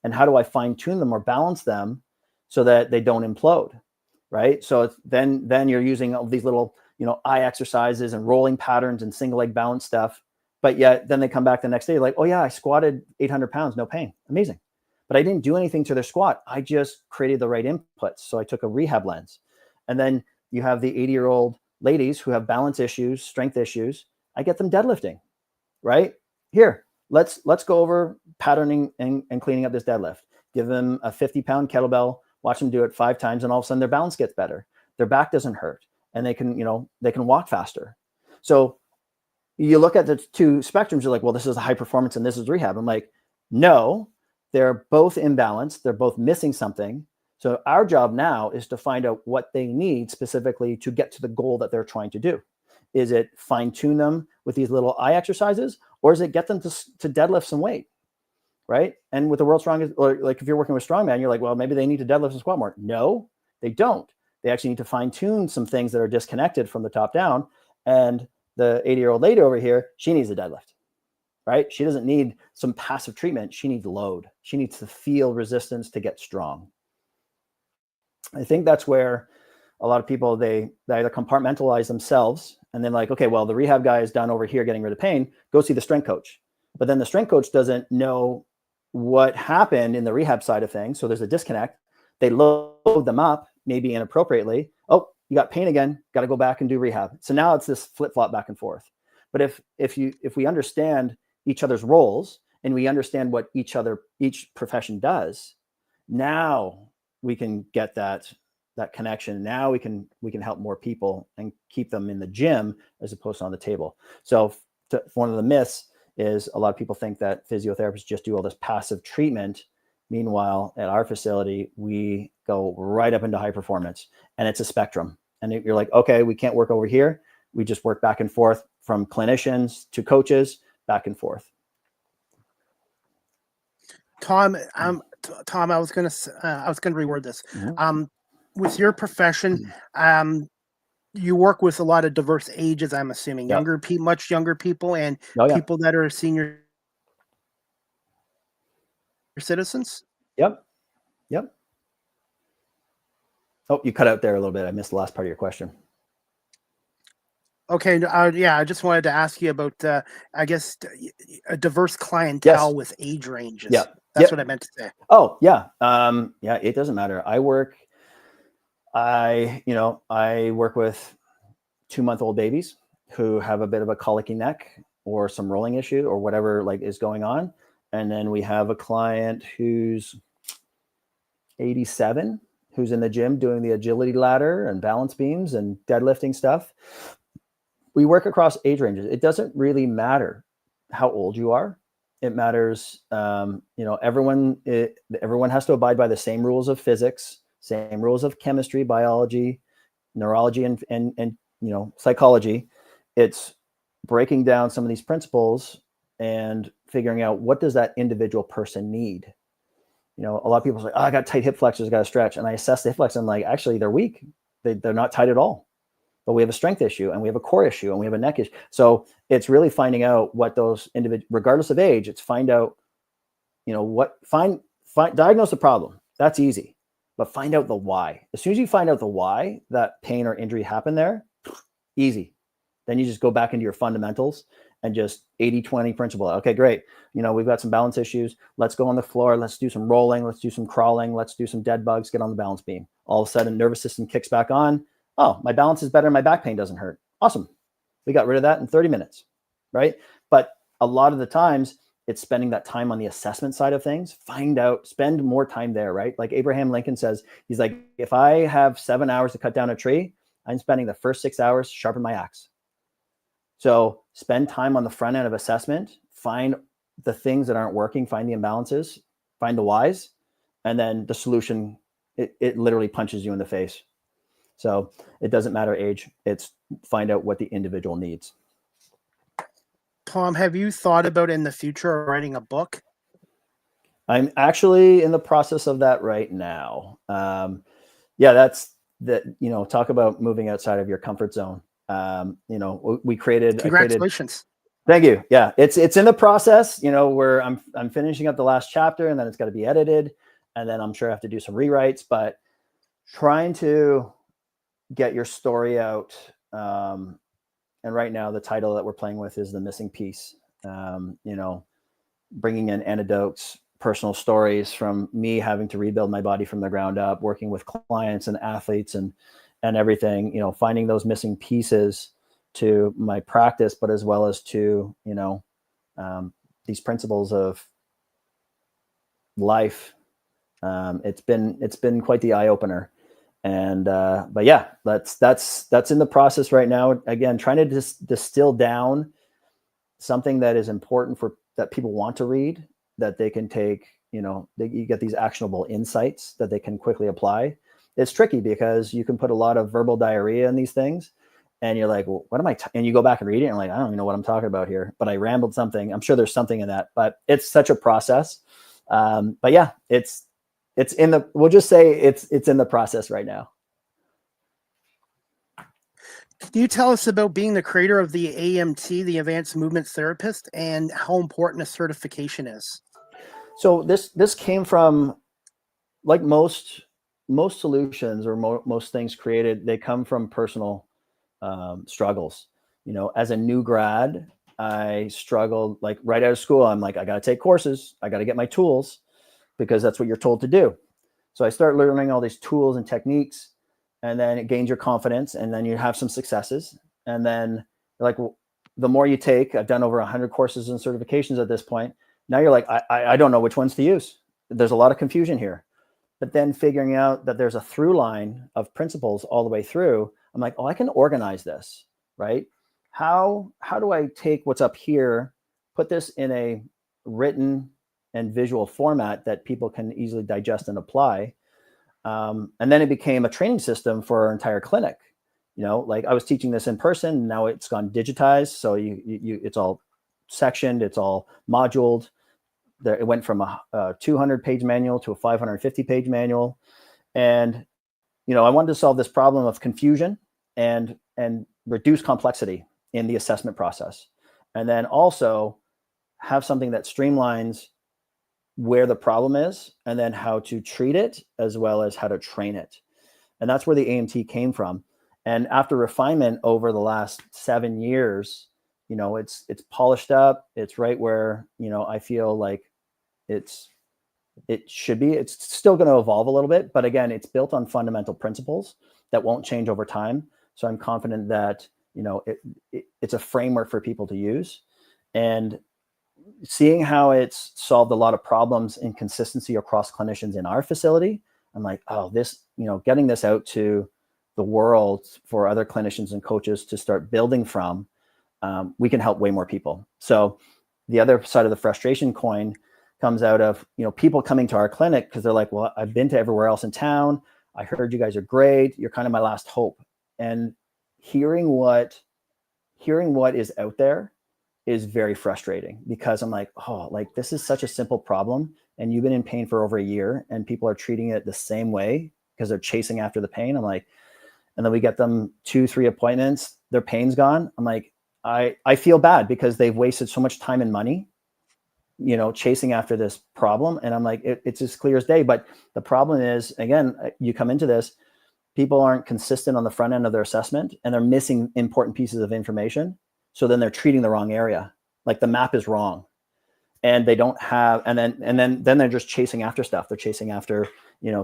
And how do I fine tune them or balance them so that they don't implode? Right. So then you're using all these little, eye exercises and rolling patterns and single leg balance stuff. But yet then they come back the next day like, oh yeah, I squatted 800 pounds, no pain. Amazing. But I didn't do anything to their squat. I just created the right inputs. So I took a rehab lens. And then you have the 80-year-old ladies who have balance issues, strength issues. I get them deadlifting, right? Here, let's go over patterning and cleaning up this deadlift. Give them a 50-pound kettlebell, watch them do it 5 times, and all of a sudden their balance gets better. Their back doesn't hurt, and they can walk faster. So you look at the two spectrums, you're like, well, this is a high performance and this is rehab. I'm like, no, they're both imbalanced. They're both missing something. So our job now is to find out what they need specifically to get to the goal that they're trying to do. Is it fine tune them with these little eye exercises, or is it get them to deadlift some weight, right? And with the world's strongest, or like if you're working with strongman, you're like, well, maybe they need to deadlift and squat more. No, they don't. They actually need to fine tune some things that are disconnected from the top down. And the 80-year-old lady over here, she needs a deadlift, right? She doesn't need some passive treatment. She needs load. She needs to feel resistance to get strong. I think that's where a lot of people, they either compartmentalize themselves and then like, okay, well, the rehab guy is done over here getting rid of pain, go see the strength coach. But then the strength coach doesn't know what happened in the rehab side of things. So there's a disconnect. They load them up, maybe inappropriately. Oh, you got pain again, got to go back and do rehab. So now it's this flip-flop back and forth. But if we understand each other's roles and we understand what each profession does, now we can get that connection. Now we can help more people and keep them in the gym as opposed to on the table. So one of the myths is a lot of people think that physiotherapists just do all this passive treatment. Meanwhile, at our facility, we go right up into high performance, and it's a spectrum. And you're like, okay, we can't work over here. We just work back and forth from clinicians to coaches, back and forth. Tom, I was gonna reword this. Mm-hmm. With your profession, you work with a lot of diverse ages. I'm assuming Yep. much younger people, and people that are senior citizens. Yep. Oh, you cut out there a little bit. I missed the last part of your question. Okay. I just wanted to ask you about, I guess, a diverse clientele with age ranges. Yeah. That's what I meant to say. Oh, yeah. It doesn't matter. I work with 2-month-old babies who have a bit of a colicky neck or some rolling issue or whatever is going on. And then we have a client who's 87, who's in the gym doing the agility ladder and balance beams and deadlifting stuff. We work across age ranges. It doesn't really matter how old you are. It matters, everyone has to abide by the same rules of physics, same rules of chemistry, biology, neurology, and psychology. It's breaking down some of these principles and figuring out what does that individual person need. A lot of people say, oh, I got tight hip flexors, I got to stretch. And I assess the hip flexors. I'm like, actually, they're weak. They're not tight at all. But we have a strength issue and we have a core issue and we have a neck issue. So it's really finding out what those individuals, regardless of age, it's find out, diagnose the problem. That's easy, but find out the why. As soon as you find out the why that pain or injury happened there, easy. Then you just go back into your fundamentals and just 80-20 principle. Okay, great. We've got some balance issues. Let's go on the floor. Let's do some rolling. Let's do some crawling. Let's do some dead bugs. Get on the balance beam. All of a sudden, nervous system kicks back on. Oh, my balance is better. My back pain doesn't hurt. Awesome. We got rid of that in 30 minutes, right? But a lot of the times, it's spending that time on the assessment side of things. Spend more time there, right? Like Abraham Lincoln says, he's like, if I have 7 hours to cut down a tree, I'm spending the first 6 hours to sharpen my axe. So spend time on the front end of assessment, find the things that aren't working, find the imbalances, find the whys, and then the solution, it literally punches you in the face. So it doesn't matter age, it's find out what the individual needs. Tom, have you thought about in the future writing a book? I'm actually in the process of that right now. That's that, talk about moving outside of your comfort zone. We created. Congratulations. Thank you. Yeah, it's in the process, where I'm finishing up the last chapter, and then it's got to be edited, and then I'm sure I have to do some rewrites, but trying to get your story out. And right now the title that we're playing with is The Missing Piece. Bringing in anecdotes, personal stories from me having to rebuild my body from the ground up, working with clients and athletes and everything, finding those missing pieces to my practice, but as well as to, these principles of life. It's been quite the eye opener. And, but yeah, that's in the process right now. Again, trying to distill down something that is important that people want to read, that they can take, you get these actionable insights that they can quickly apply. It's tricky because you can put a lot of verbal diarrhea in these things and you're like, well, what am I, and you go back and read it and like, I don't even know what I'm talking about here, but I rambled something. I'm sure there's something in that, but it's such a process. But yeah, we'll just say it's in the process right now. Can you tell us about being the creator of the AMT, the Advanced Movement Therapist, and how important a certification is? So this came from, like most solutions or most things created, they come from personal struggles. As a new grad, I struggled, like right out of school. I'm like, I got to take courses. I got to get my tools, because that's what you're told to do. So I start learning all these tools and techniques, and then it gains your confidence, and then you have some successes. And then like, the more you take, I've done over 100 courses and certifications at this point. Now you're like, I don't know which ones to use. There's a lot of confusion here. But then figuring out that there's a through line of principles all the way through, I'm like, oh, I can organize this, right? How do I take what's up here, put this in a written and visual format that people can easily digest and apply? And then it became a training system for our entire clinic. Like I was teaching this in person, now it's gone digitized. So it's all sectioned, it's all moduled. It went from a 200-page manual to a 550-page manual. And, I wanted to solve this problem of confusion and reduce complexity in the assessment process. And then also have something that streamlines where the problem is and then how to treat it, as well as how to train it. And that's where the AMT came from. And after refinement over the last 7 years, it's polished up. It's right where, I feel like it should be. It's still going to evolve a little bit, but again, it's built on fundamental principles that won't change over time. So I'm confident that, it's a framework for people to use. And seeing how it's solved a lot of problems in consistency across clinicians in our facility, I'm like, oh, this, getting this out to the world for other clinicians and coaches to start building from, we can help way more people. So the other side of the frustration coin comes out of, people coming to our clinic because they're like, well, I've been to everywhere else in town. I heard you guys are great. You're kind of my last hope. And hearing what is out there is very frustrating, because I'm like, oh, like this is such a simple problem and you've been in pain for over a year and people are treating it the same way because they're chasing after the pain. I'm like, and then we get them 2-3 appointments, their pain's gone. I'm like, I feel bad because they've wasted so much time and money, chasing after this problem. And I'm like, it's as clear as day. But the problem is, again, you come into this, people aren't consistent on the front end of their assessment and they're missing important pieces of information. So then they're treating the wrong area. Like the map is wrong. And they don't have, and then they're just chasing after stuff. They're chasing after,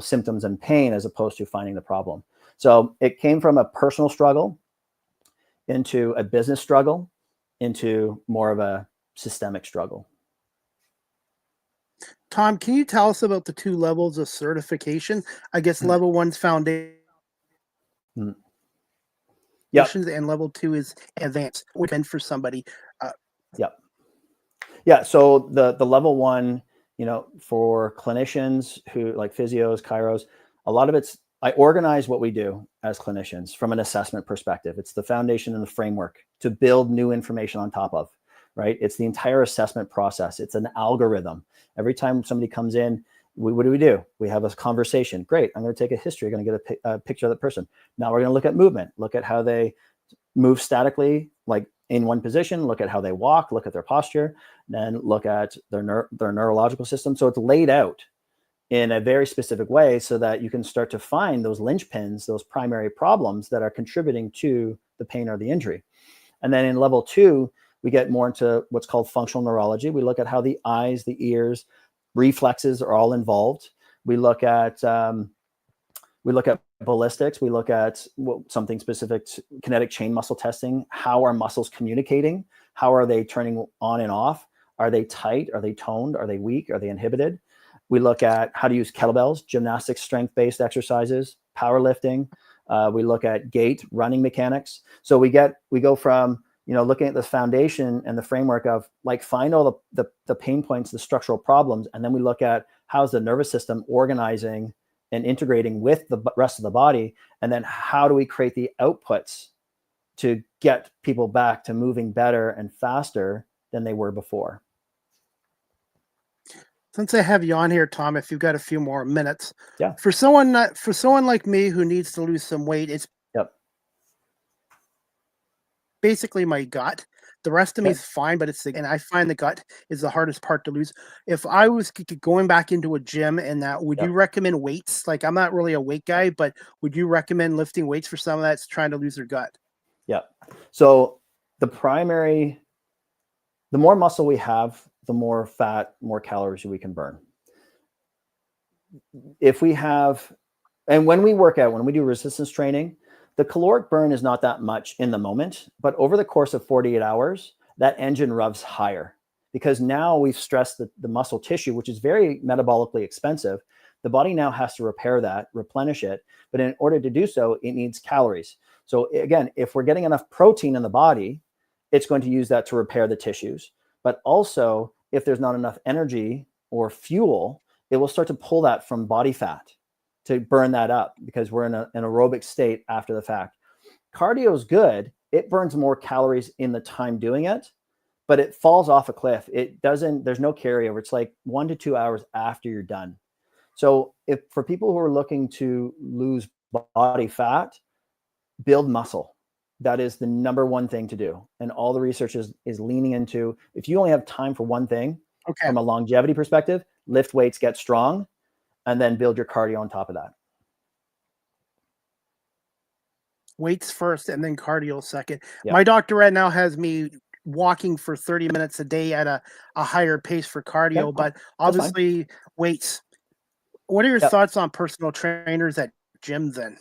symptoms and pain as opposed to finding the problem. So it came from a personal struggle into a business struggle into more of a systemic struggle. Tom, can you tell us about the 2 levels of certification? I guess level 1's foundation. Yep. And level 2 is advanced. Which end for somebody? Yep. Yeah. So the level 1, for clinicians who like physios, chiros, a lot of I organize what we do as clinicians from an assessment perspective. It's the foundation and the framework to build new information on top of, right? It's the entire assessment process. It's an algorithm. Every time somebody comes in, what do? We have a conversation. Great. I'm going to take a history. I'm going to get a picture of the person. Now we're going to look at movement, look at how they move statically, like in one position, look at how they walk, look at their posture, then look at their neurological system. So it's laid out in a very specific way so that you can start to find those linchpins, those primary problems that are contributing to the pain or the injury. And then in level 2, we get more into what's called functional neurology. We look at how the eyes, the ears, reflexes are all involved. We look at ballistics. We look at something specific to kinetic chain muscle testing. How are muscles communicating? How are they turning on and off? Are they tight? Are they toned? Are they weak? Are they inhibited? We look at how to use kettlebells, gymnastics, strength-based exercises, powerlifting. We look at gait, running mechanics. So we go from looking at the foundation and the framework of like find all the pain points, the structural problems, and then we look at how's the nervous system organizing and integrating with the rest of the body, and then how do we create the outputs to get people back to moving better and faster than they were before. Since I have you on here, Tom, if you've got a few more minutes, Yeah. For someone like me who needs to lose some weight, it's basically my gut. The rest of me is fine, but and I find the gut is the hardest part to lose. If I was going back into a gym and that, would you recommend weights? Like I'm not really a weight guy, but would you recommend lifting weights for someone that's trying to lose their gut? Yeah. So the more muscle we have, the more fat, more calories we can burn. And when we work out, when we do resistance training, the caloric burn is not that much in the moment, but over the course of 48 hours, that engine revs higher because now we've stressed the muscle tissue, which is very metabolically expensive. The body now has to repair that, replenish it. But in order to do so, it needs calories. So again, if we're getting enough protein in the body, it's going to use that to repair the tissues. But also, if there's not enough energy or fuel, it will start to pull that from body fat to burn that up because we're in an aerobic state after the fact. Cardio is good. It burns more calories in the time doing it, but it falls off a cliff. There's no carryover. It's like 1 to 2 hours after you're done. So if for people who are looking to lose body fat, build muscle. That is the number one thing to do. And all the research is leaning into, if you only have time for one thing, from a longevity perspective, lift weights, get strong, and then build your cardio on top of that. Weights first and then cardio second. Yeah. My doctor right now has me walking for 30 minutes a day at a higher pace for cardio, but obviously weights. What are your thoughts on personal trainers at gyms then?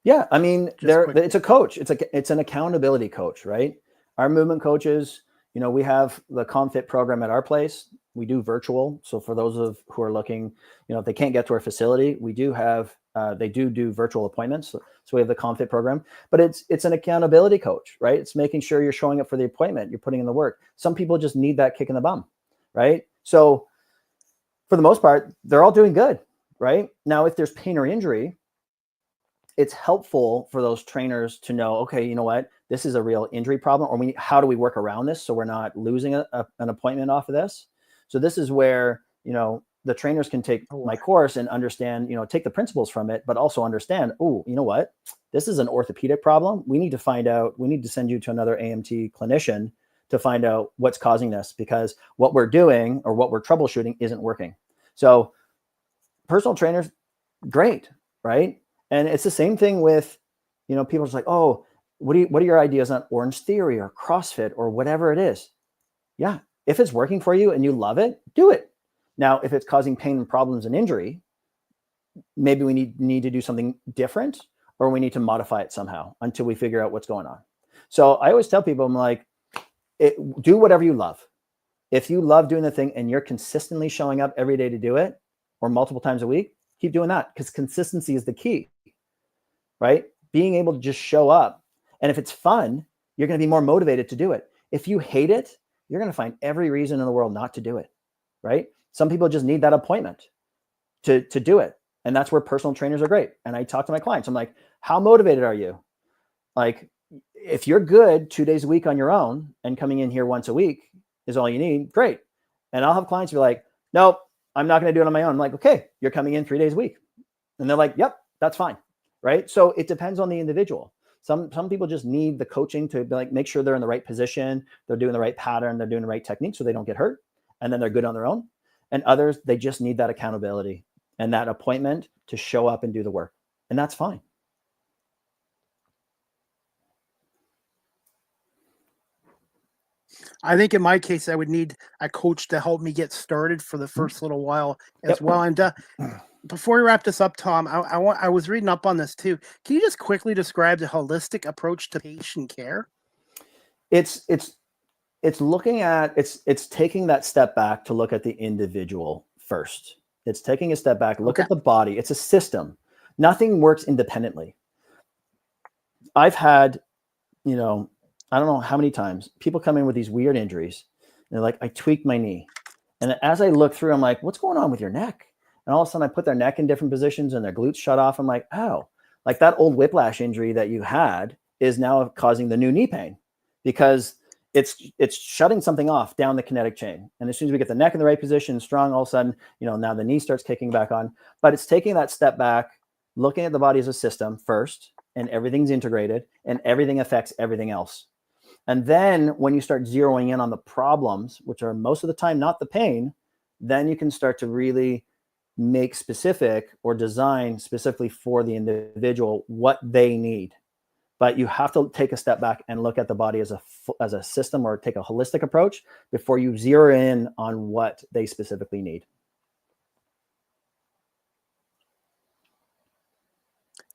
Yeah, I mean, it's a coach. It's an accountability coach, right? Our movement coaches, we have the COMPHYSIO program at our place. We do virtual. So for those who are looking, if they can't get to our facility, we do have, they do virtual appointments. So we have the COMPHYSIO program, but it's an accountability coach, right? It's making sure you're showing up for the appointment. You're putting in the work. Some people just need that kick in the bum, right? So for the most part, they're all doing good, right? Now, if there's pain or injury, it's helpful for those trainers to know, okay, you know what, this is a real injury problem, or how do we work around this so we're not losing an appointment off of this? So this is where, the trainers can take my course and understand, take the principles from it, but also understand, oh, you know what, this is an orthopedic problem. We need to send you to another AMT clinician to find out what's causing this, because what we're doing or what we're troubleshooting isn't working. So personal trainers, great, right? And it's the same thing with, people are just like, oh, what are your ideas on Orange Theory or CrossFit or whatever it is? Yeah. If it's working for you and you love it, do it. Now, if it's causing pain and problems and injury, maybe we need to do something different, or we need to modify it somehow until we figure out what's going on. So I always tell people, I'm like, do whatever you love. If you love doing the thing and you're consistently showing up every day to do it, or multiple times a week, keep doing that, because consistency is the key, right? Being able to just show up. And if it's fun, you're going to be more motivated to do it. If you hate it, you're going to find every reason in the world not to do it, right? Some people just need that appointment to do it. And that's where personal trainers are great. And I talk to my clients. I'm like, how motivated are you? Like, if you're good 2 days a week on your own and coming in here once a week is all you need, great. And I'll have clients who are like, nope, I'm not going to do it on my own. I'm like, okay, you're coming in 3 days a week. And they're like, yep, that's fine. Right. So it depends on the individual. Some people just need the coaching to be like, make sure they're in the right position, they're doing the right pattern, they're doing the right technique so they don't get hurt, and then they're good on their own. And others, they just need that accountability and that appointment to show up and do the work. And that's fine. I think in my case, I would need a coach to help me get started for the first little while as well. And before we wrap this up, Tom, I was reading up on this too. Can you just quickly describe the holistic approach to patient care? It's looking at, it's taking that step back to look at the individual first. It's taking a step back, look at the body. It's a system. Nothing works independently. I've had, I don't know how many times people come in with these weird injuries. And they're like, I tweaked my knee. And as I look through, I'm like, what's going on with your neck? And all of a sudden I put their neck in different positions and their glutes shut off. I'm like, oh, like that old whiplash injury that you had is now causing the new knee pain, because it's shutting something off down the kinetic chain. And as soon as we get the neck in the right position, strong, all of a sudden, now the knee starts kicking back on. But it's taking that step back, looking at the body as a system first, and everything's integrated and everything affects everything else. And then when you start zeroing in on the problems, which are most of the time not the pain, then you can start to really make specific or design specifically for the individual what they need. But you have to take a step back and look at the body as a system, or take a holistic approach before you zero in on what they specifically need.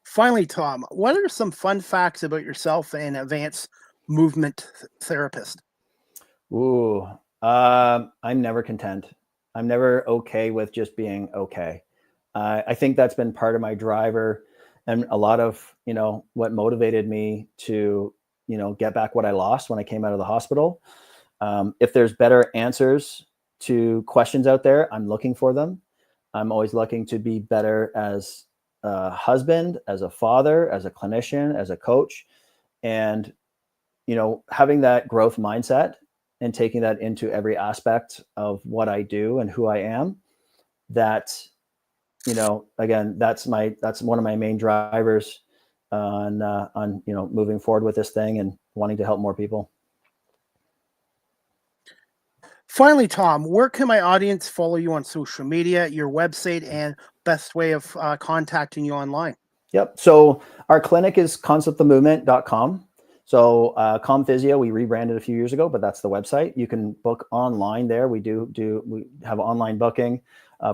Finally, Tom, what are some fun facts about yourself and advanced movement therapist? Ooh, I'm never content. I'm never okay with just being okay. I think that's been part of my driver, and a lot of, what motivated me to, get back what I lost when I came out of the hospital. If there's better answers to questions out there, I'm looking for them. I'm always looking to be better as a husband, as a father, as a clinician, as a coach, and, having that growth mindset and taking that into every aspect of what I do and who I am. That, again, that's one of my main drivers on moving forward with this thing and wanting to help more people. Finally, Tom, where can my audience follow you on social media, your website, and best way of contacting you online? Yep. So our clinic is conceptthemovement.com. So COMPHYSIO, we rebranded a few years ago, but that's the website. You can book online there. We have online booking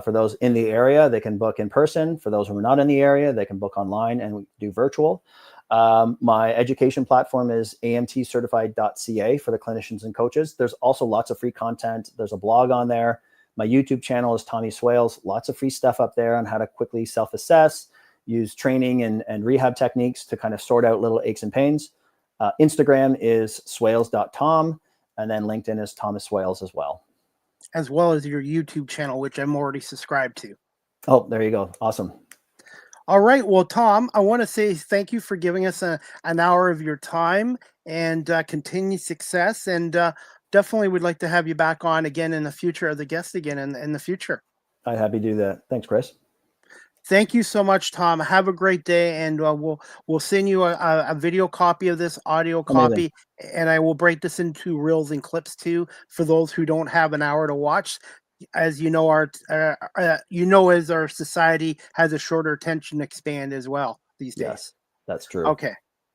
for those in the area. They can book in person. For those who are not in the area, they can book online, and we do virtual. My education platform is amtcertified.ca for the clinicians and coaches. There's also lots of free content. There's a blog on there. My YouTube channel is Tommy Swales. Lots of free stuff up there on how to quickly self-assess, use training and rehab techniques to kind of sort out little aches and pains. Instagram is swales.tom, and then LinkedIn is Thomas Swales as well. As well as your YouTube channel, which I'm already subscribed to. Oh, there you go. Awesome. All right. Well, Tom, I want to say thank you for giving us an hour of your time, and continued success. And definitely would like to have you back on again in the future, as a guest again in the future. I'd happy to do that. Thanks, Chris. Thank you so much, Tom. Have a great day, and we'll send you a video copy of this, audio copy, and I will break this into reels and clips too for those who don't have an hour to watch. As you know, as our society has a shorter attention span as well these days. Yes, that's true. Okay.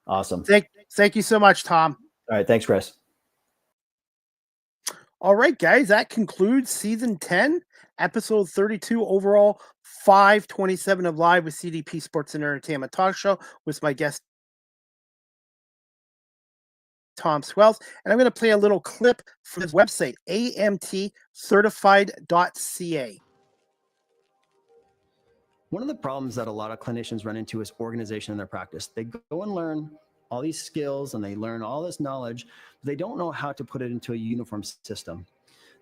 Awesome. Thank you so much, Tom. All right. Thanks, Chris. All right, guys, that concludes season 10, episode 32, overall 527 of Live with CDP Sports and Entertainment Talk Show with my guest, Tom Swales. And I'm going to play a little clip from his website, amtcertified.ca. One of the problems that a lot of clinicians run into is organization in their practice. They go and learn all these skills and they learn all this knowledge, but they don't know how to put it into a uniform system.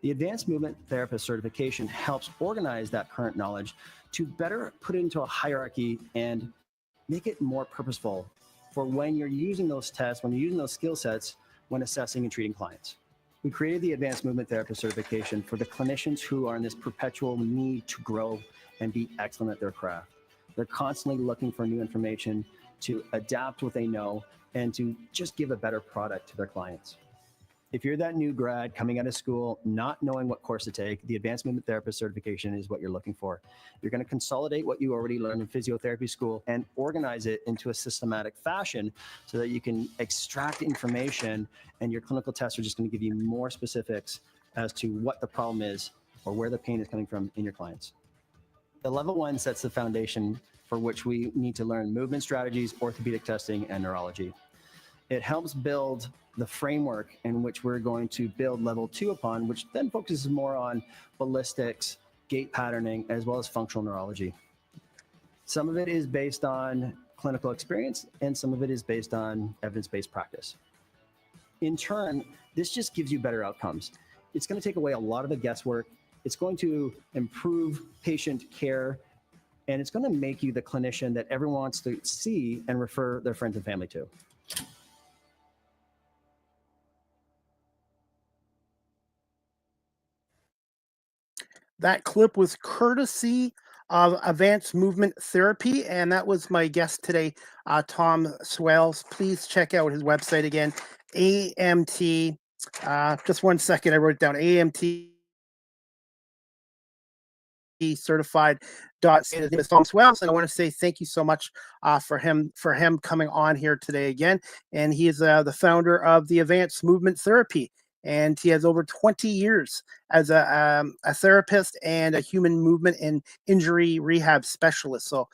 The Advanced Movement Therapist certification helps organize that current knowledge to better put it into a hierarchy and make it more purposeful for when you're using those tests, when you're using those skill sets, when assessing and treating clients. We created the Advanced Movement Therapist certification for the clinicians who are in this perpetual need to grow and be excellent at their craft. They're constantly looking for new information to adapt what they know and to just give a better product to their clients. If you're that new grad coming out of school, not knowing what course to take, the Advanced Movement Therapist certification is what you're looking for. You're going to consolidate what you already learned in physiotherapy school and organize it into a systematic fashion so that you can extract information, and your clinical tests are just going to give you more specifics as to what the problem is or where the pain is coming from in your clients. The level 1 sets the foundation for which we need to learn movement strategies, orthopedic testing, and neurology. It helps build the framework in which we're going to build level 2 upon, which then focuses more on ballistics, gait patterning, as well as functional neurology. Some of it is based on clinical experience, and some of it is based on evidence-based practice. In turn, this just gives you better outcomes. It's going to take away a lot of the guesswork. It's going to improve patient care, and it's going to make you the clinician that everyone wants to see and refer their friends and family to. That clip was courtesy of Advanced Movement Therapy, and that was my guest today, Tom Swales. Please check out his website again, AMT. Just one second, I wrote it down, AMT certified. His name is Tom Swales, and I want to say thank you so much for him coming on here today again. And he is the founder of the Advanced Movement Therapy, and he has over 20 years as a therapist and a human movement and injury rehab specialist. So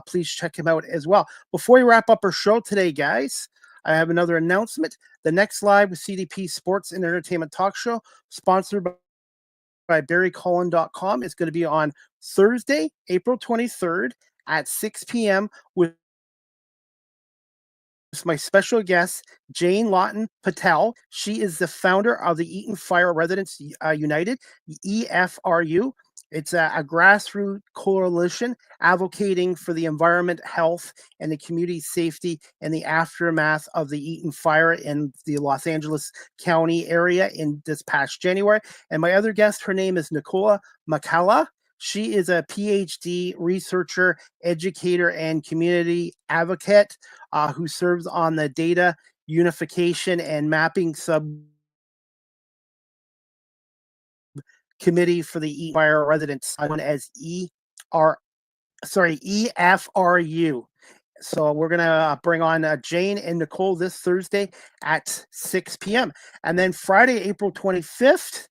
please check him out as well. Before we wrap up our show today, guys, I have another announcement. The next Live with CDP Sports and Entertainment Talk Show, sponsored by barrycullen.com, is going to be on Thursday, April 23rd at 6 p.m. with my special guest, Jane Lawton Patel. She is the founder of the Eaton Fire Residents United, EFRU. It's a grassroots coalition advocating for the environment, health, and the community safety in the aftermath of the Eaton fire in the Los Angeles County area in this past January. And my other guest, her name is Nicola Macala. She is a PhD researcher, educator, and community advocate who serves on the data unification and mapping committee for the Eaton Fire Residents, known as EFRU. So we're going to bring on Jane and Nicole this Thursday at 6 p.m. And then Friday, April 25th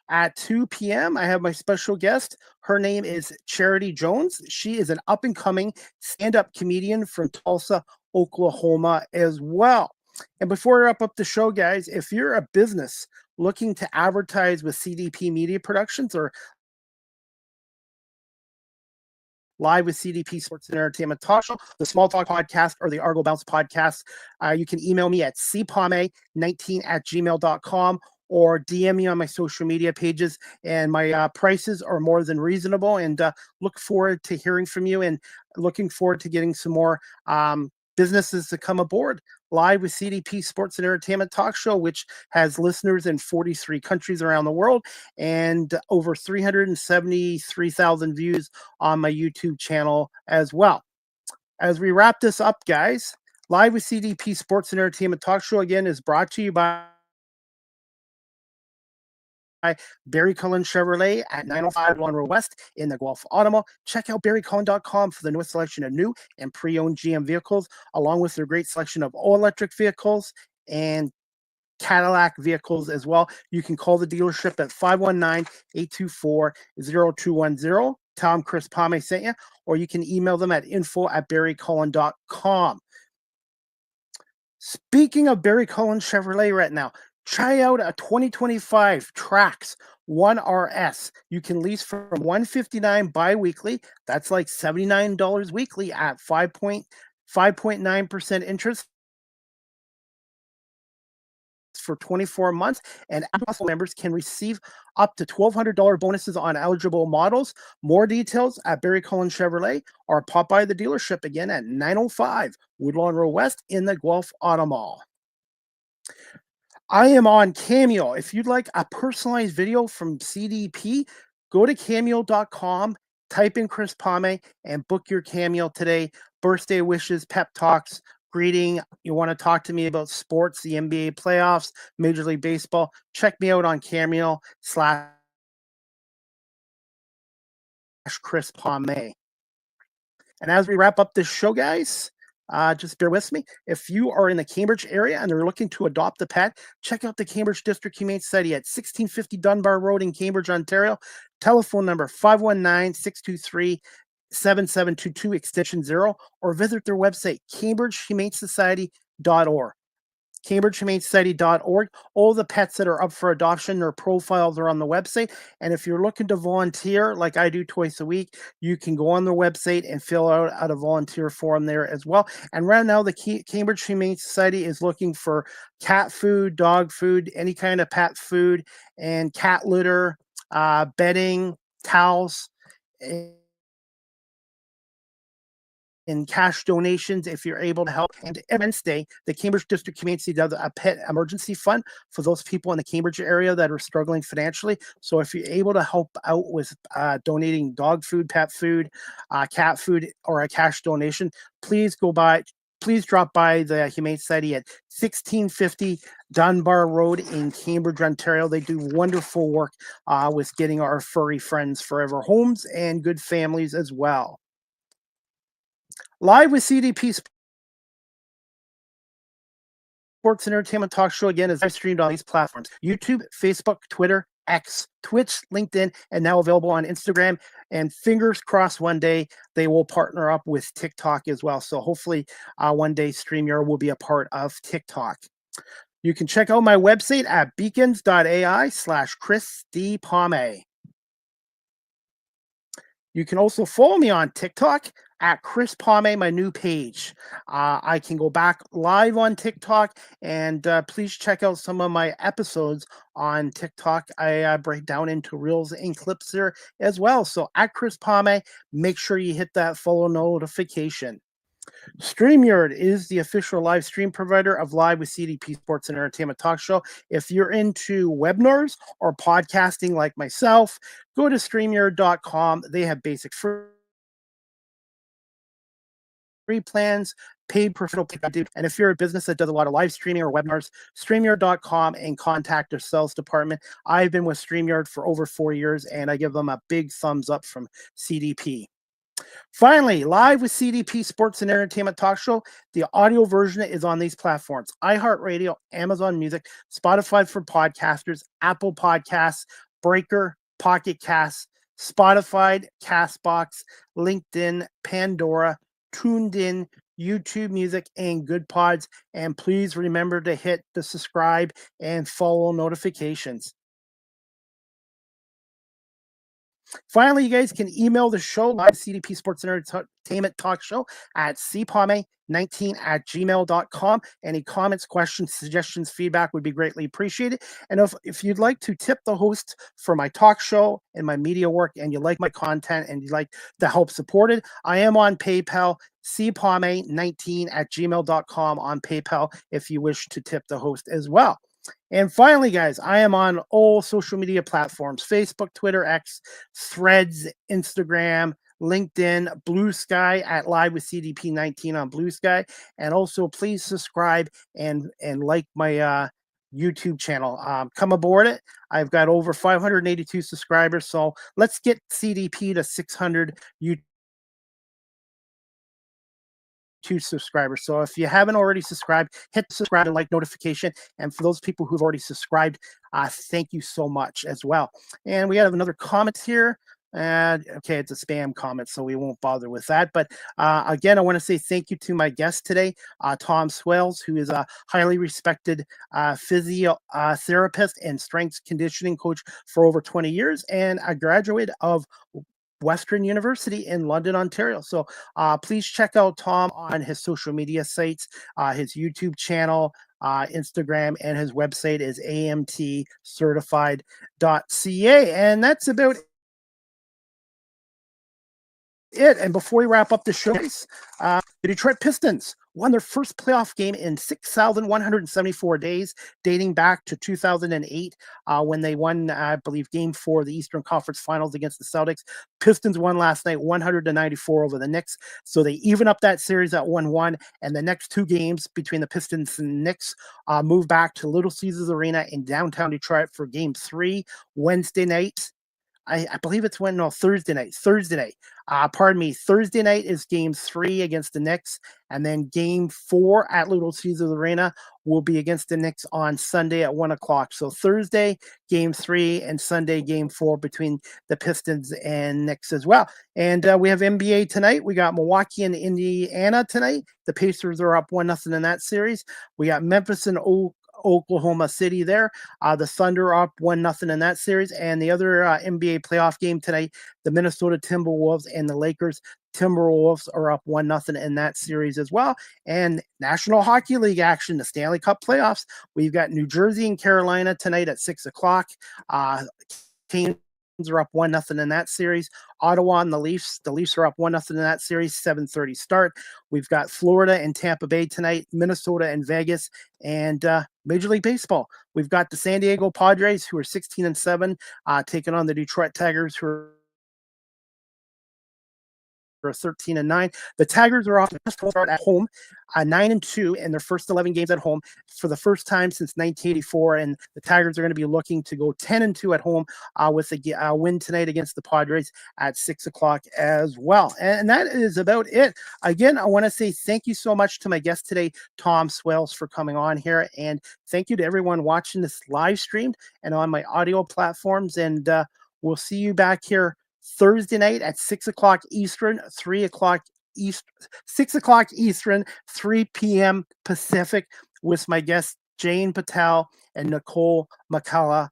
at 2 p.m., I have my special guest. Her name is Charity Jones. She is an up-and-coming stand-up comedian from Tulsa, Oklahoma as well. And before we wrap up the show, guys, if you're a business looking to advertise with CDP Media Productions or Live with CDP Sports and Entertainment Talk Show, the Small Talk Podcast, or the Argo Bounce Podcast, you can email me at cpame19@gmail.com or DM me on my social media pages. And my prices are more than reasonable, and look forward to hearing from you, and looking forward to getting some more businesses to come aboard Live with CDP Sports and Entertainment Talk Show, which has listeners in 43 countries around the world and over 373,000 views on my YouTube channel as well. As we wrap this up, guys, Live with CDP Sports and Entertainment Talk Show again is brought to you by Barry Cullen Chevrolet at 905 Lawn Road West in the Guelph Automall. Check out barrycullen.com for the newest selection of new and pre-owned GM vehicles, along with their great selection of all-electric vehicles and Cadillac vehicles as well. You can call the dealership at 519-824-0210. Tell them Chris Palme sent you, or you can email them at info@barrycullen.com. Speaking of Barry Cullen Chevrolet right now, try out a 2025 Trax 1RS. You can lease from $159 bi-weekly. That's like $79 weekly at 5.9% interest for 24 months, and Muscle members can receive up to $1,200 bonuses on eligible models. More details at Barry Cullen Chevrolet, or pop by the dealership again at 905 Woodlawn Road West in the Guelph Automall. I am on Cameo. If you'd like a personalized video from CDP, go to cameo.com, type in Chris Palme, and book your Cameo today. Birthday wishes, pep talks, greeting. You want to talk to me about sports, the NBA playoffs, Major League Baseball, check me out on Cameo/Chris Palme. And as we wrap up this show, guys, just bear with me. If you are in the Cambridge area and they're looking to adopt a pet, check out the Cambridge District Humane Society at 1650 Dunbar Road in Cambridge, Ontario. Telephone number 519-623-7722 extension 0, or visit their website, cambridgehumanesociety.org. cambridgehumanesociety.org. All the pets that are up for adoption, their profiles are on the website. And if you're looking to volunteer, like I do twice a week, you can go on their website and fill out a volunteer form there as well. And right now, the Cambridge Humane Society is looking for cat food, dog food, any kind of pet food, and cat litter, bedding, towels, and cash donations if you're able to help. And every Wednesday, the Cambridge District Community does a pet emergency fund for those people in the Cambridge area that are struggling financially. So if you're able to help out with donating dog food, pet food, cat food, or a cash donation, please drop by the Humane Society at 1650 Dunbar Road in Cambridge, Ontario. They do wonderful work with getting our furry friends forever homes and good families as well. Live with CDP Sports and Entertainment Talk Show again is live streamed on these platforms: YouTube, Facebook, Twitter, X, Twitch, LinkedIn, and now available on Instagram. And fingers crossed one day they will partner up with TikTok as well. So hopefully one day StreamYard will be a part of TikTok. You can check out my website at beacons.ai/Chris D. Palme. You can also follow me on TikTok at Chris Palme, my new page. I can go back live on TikTok, and please check out some of my episodes on TikTok. I break down into reels and clips there as well. So at Chris Palme, make sure you hit that follow notification. StreamYard is the official live stream provider of Live with CDP Sports and Entertainment Talk Show. If you're into webinars or podcasting like myself, go to StreamYard.com. They have basic free plans, paid professional. And if you're a business that does a lot of live streaming or webinars, StreamYard.com and contact their sales department. I've been with StreamYard for over 4 years, and I give them a big thumbs up from CDP. Finally, Live with CDP Sports and Entertainment Talk Show. The audio version is on these platforms: iHeartRadio, Amazon Music, Spotify for podcasters, Apple Podcasts, Breaker, Pocket Casts, Spotify, Castbox, LinkedIn, Pandora, Tuned In, YouTube Music, and Good Pods. And please remember to hit the subscribe and follow notifications. Finally, you guys can email the show, Live CDP Sports and Entertainment Talk Show, at cpalme19@gmail.com. Any comments, questions, suggestions, feedback would be greatly appreciated. And if you'd like to tip the host for my talk show and my media work, and you like my content and you'd like to help support it, I am on PayPal, cpalme19@gmail.com on PayPal if you wish to tip the host as well. And finally, guys, I am on all social media platforms: Facebook, Twitter, X, Threads, Instagram, LinkedIn, Blue Sky at Live with CDP19 on Blue Sky. And also please subscribe and like my YouTube channel. Come aboard it. I've got over 582 subscribers, so let's get CDP to 600 YouTube subscribers. So if you haven't already subscribed, hit the subscribe and like notification. And for those people who've already subscribed, thank you so much as well. And we have another comment here. And okay, it's a spam comment, so we won't bother with that. But again, I want to say thank you to my guest today, Tom Swales, who is a highly respected physiotherapist and strength conditioning coach for over 20 years and a graduate of Western University in London, Ontario. So please check out Tom on his social media sites, his YouTube channel, Instagram, and his website is amtcertified.ca. And that's about it. And before we wrap up the show, the Detroit Pistons won their first playoff game in 6,174 days, dating back to 2008, when they won, I believe, Game 4 of the Eastern Conference Finals against the Celtics. Pistons won last night, 100-94 over the Knicks. So they even up that series at 1-1, and the next two games between the Pistons and Knicks move back to Little Caesars Arena in downtown Detroit for Game 3 Wednesday night. I believe it's Thursday night. Thursday night is Game 3 against the Knicks, and then Game 4 at Little Caesars Arena will be against the Knicks on Sunday at 1 o'clock. So Thursday, Game 3, and Sunday, Game 4 between the Pistons and Knicks as well. And we have NBA tonight. We got Milwaukee and Indiana tonight. The Pacers are up 1-0 in that series. We got Memphis and Oklahoma City there. The Thunder up 1-0 in that series. And the other NBA playoff game tonight, the Minnesota Timberwolves and the Lakers. Timberwolves are up 1-0 in that series as well. And National Hockey League action, the Stanley Cup playoffs. We've got New Jersey and Carolina tonight at 6 o'clock. Canes are up 1-0 in that series. Ottawa and the Leafs are up 1-0 in that series, 7:30 start. We've got Florida and Tampa Bay tonight, Minnesota and Vegas, and Major League Baseball. We've got the San Diego Padres, who are 16-7, taking on the Detroit Tigers, who are 13-9. The Tigers are off to start at home, 9-2 in their first 11 games at home for the first time since 1984. And the Tigers are going to be looking to go 10-2 at home with a win tonight against the Padres at 6 o'clock as well. And that is about it. Again, I want to say thank you so much to my guest today, Tom Swales, for coming on here. And thank you to everyone watching this live streamed and on my audio platforms. And we'll see you back here Thursday night at 6 o'clock Eastern, 6 o'clock Eastern, 3 p.m. Pacific, with my guests Jane Patel and Nicole McCullough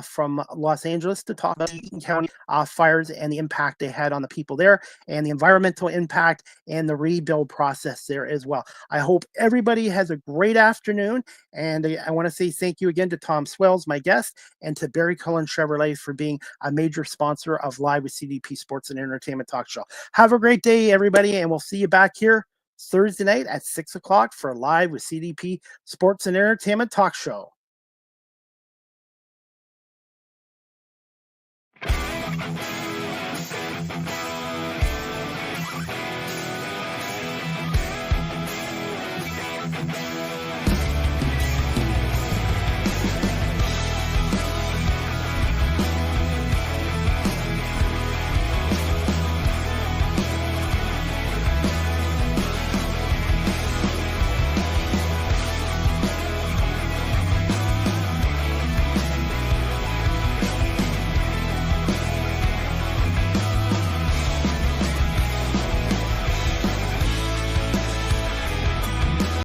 from Los Angeles to talk about the Eaton County fires and the impact they had on the people there and the environmental impact and the rebuild process there as well. I hope everybody has a great afternoon, and I want to say thank you again to Tom Swales, my guest, and to Barry Cullen Chevrolet for being a major sponsor of Live with CDP Sports and Entertainment Talk Show. Have a great day, everybody, and we'll see you back here Thursday night at 6 o'clock for Live with CDP Sports and Entertainment Talk Show.